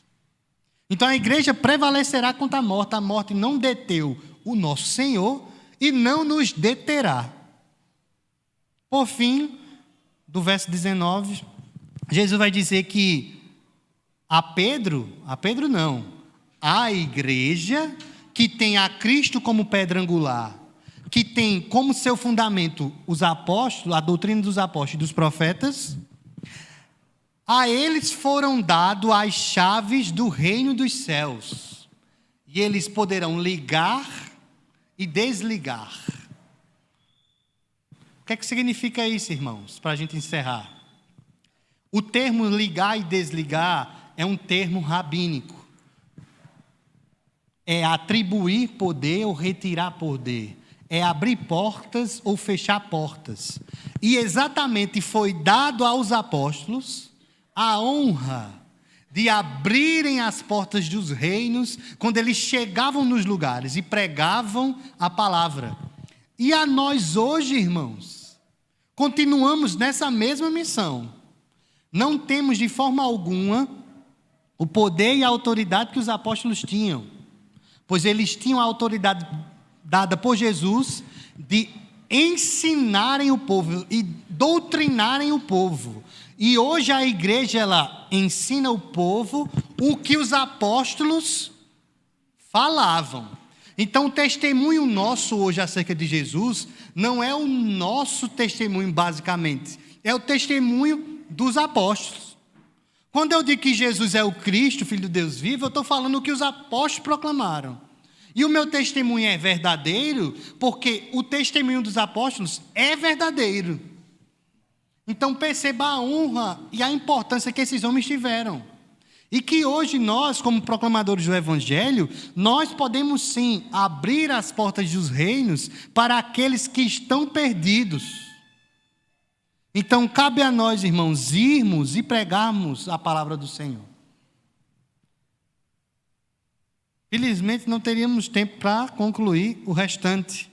Então a igreja prevalecerá contra a morte não deteu o nosso Senhor e não nos deterá. Por fim, do verso 19, Jesus vai dizer que a igreja que tem a Cristo como pedra angular, que tem como seu fundamento os apóstolos, a doutrina dos apóstolos e dos profetas, a eles foram dadas as chaves do reino dos céus, e eles poderão ligar e desligar. O que é que significa isso, irmãos? Para a gente encerrar. O termo ligar e desligar é um termo rabínico. É atribuir poder ou retirar poder. É abrir portas ou fechar portas. E exatamente foi dado aos apóstolos a honra de abrirem as portas dos reinos quando eles chegavam nos lugares e pregavam a palavra. E a nós hoje, irmãos, continuamos nessa mesma missão. Não temos de forma alguma o poder e a autoridade que os apóstolos tinham, pois eles tinham a autoridade dada por Jesus de ensinarem o povo e doutrinarem o povo. E hoje a igreja, ela ensina o povo o que os apóstolos falavam. Então o testemunho nosso hoje acerca de Jesus não é o nosso testemunho basicamente, é o testemunho dos apóstolos. Quando eu digo que Jesus é o Cristo, Filho de Deus vivo, eu estou falando o que os apóstolos proclamaram. E o meu testemunho é verdadeiro porque o testemunho dos apóstolos é verdadeiro. Então perceba a honra e a importância que esses homens tiveram. E que hoje nós, como proclamadores do Evangelho, nós podemos sim abrir as portas dos reinos para aqueles que estão perdidos. Então cabe a nós, irmãos, irmos e pregarmos a palavra do Senhor. Felizmente não teríamos tempo para concluir o restante,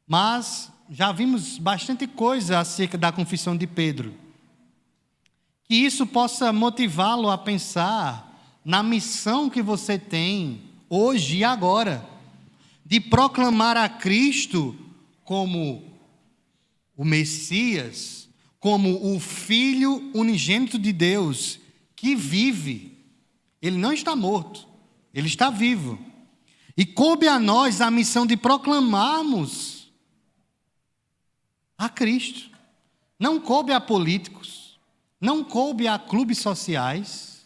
mas já vimos bastante coisa acerca da confissão de Pedro. Que isso possa motivá-lo a pensar na missão que você tem hoje e agora. de proclamar a Cristo como o Messias, como o Filho unigênito de Deus, que vive. Ele não está morto, ele está vivo. E coube a nós a missão de proclamarmos a Cristo. Não coube a políticos, não coube a clubes sociais,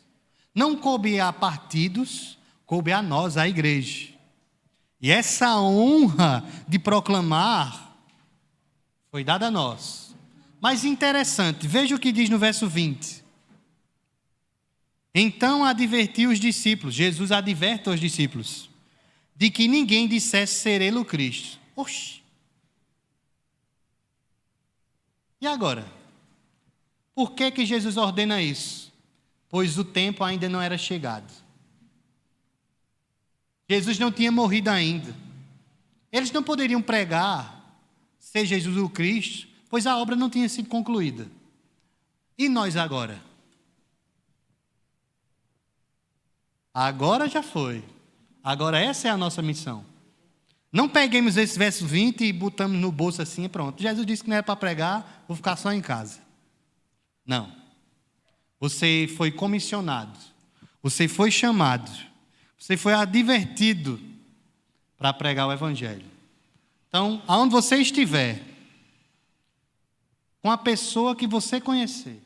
não coube a partidos, coube a nós, a igreja. E essa honra de proclamar foi dada a nós. Mas interessante, veja o que diz no verso 20. Então advertiu os discípulos, Jesus adverte aos discípulos, de que ninguém dissesse ser ele o Cristo. Oxi! E agora? Por que Jesus ordena isso? Pois o tempo ainda não era chegado. Jesus não tinha morrido ainda. Eles não poderiam pregar ser Jesus o Cristo, pois a obra não tinha sido concluída. E nós agora? Agora já foi. Agora essa é a nossa missão. Não peguemos esse verso 20 e botamos no bolso assim e pronto. Jesus disse que não era para pregar, vou ficar só em casa. Não. Você foi comissionado. Você foi chamado. Você foi advertido para pregar o Evangelho. Então, aonde você estiver, com a pessoa que você conhecer,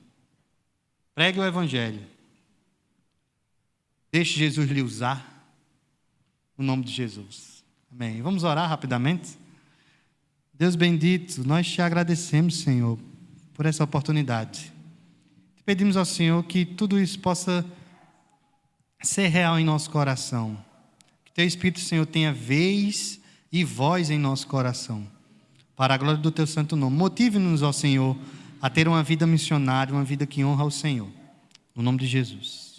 pregue o Evangelho. Deixe Jesus lhe usar, no nome de Jesus. Amém. Vamos orar rapidamente? Deus bendito, nós te agradecemos, Senhor, por essa oportunidade. Te pedimos ao Senhor que tudo isso possa ser real em nosso coração. Que Teu Espírito, Senhor, tenha vez e voz em nosso coração. Para a glória do Teu santo nome. Motive-nos, ó Senhor, a ter uma vida missionária, uma vida que honra ao Senhor. No nome de Jesus.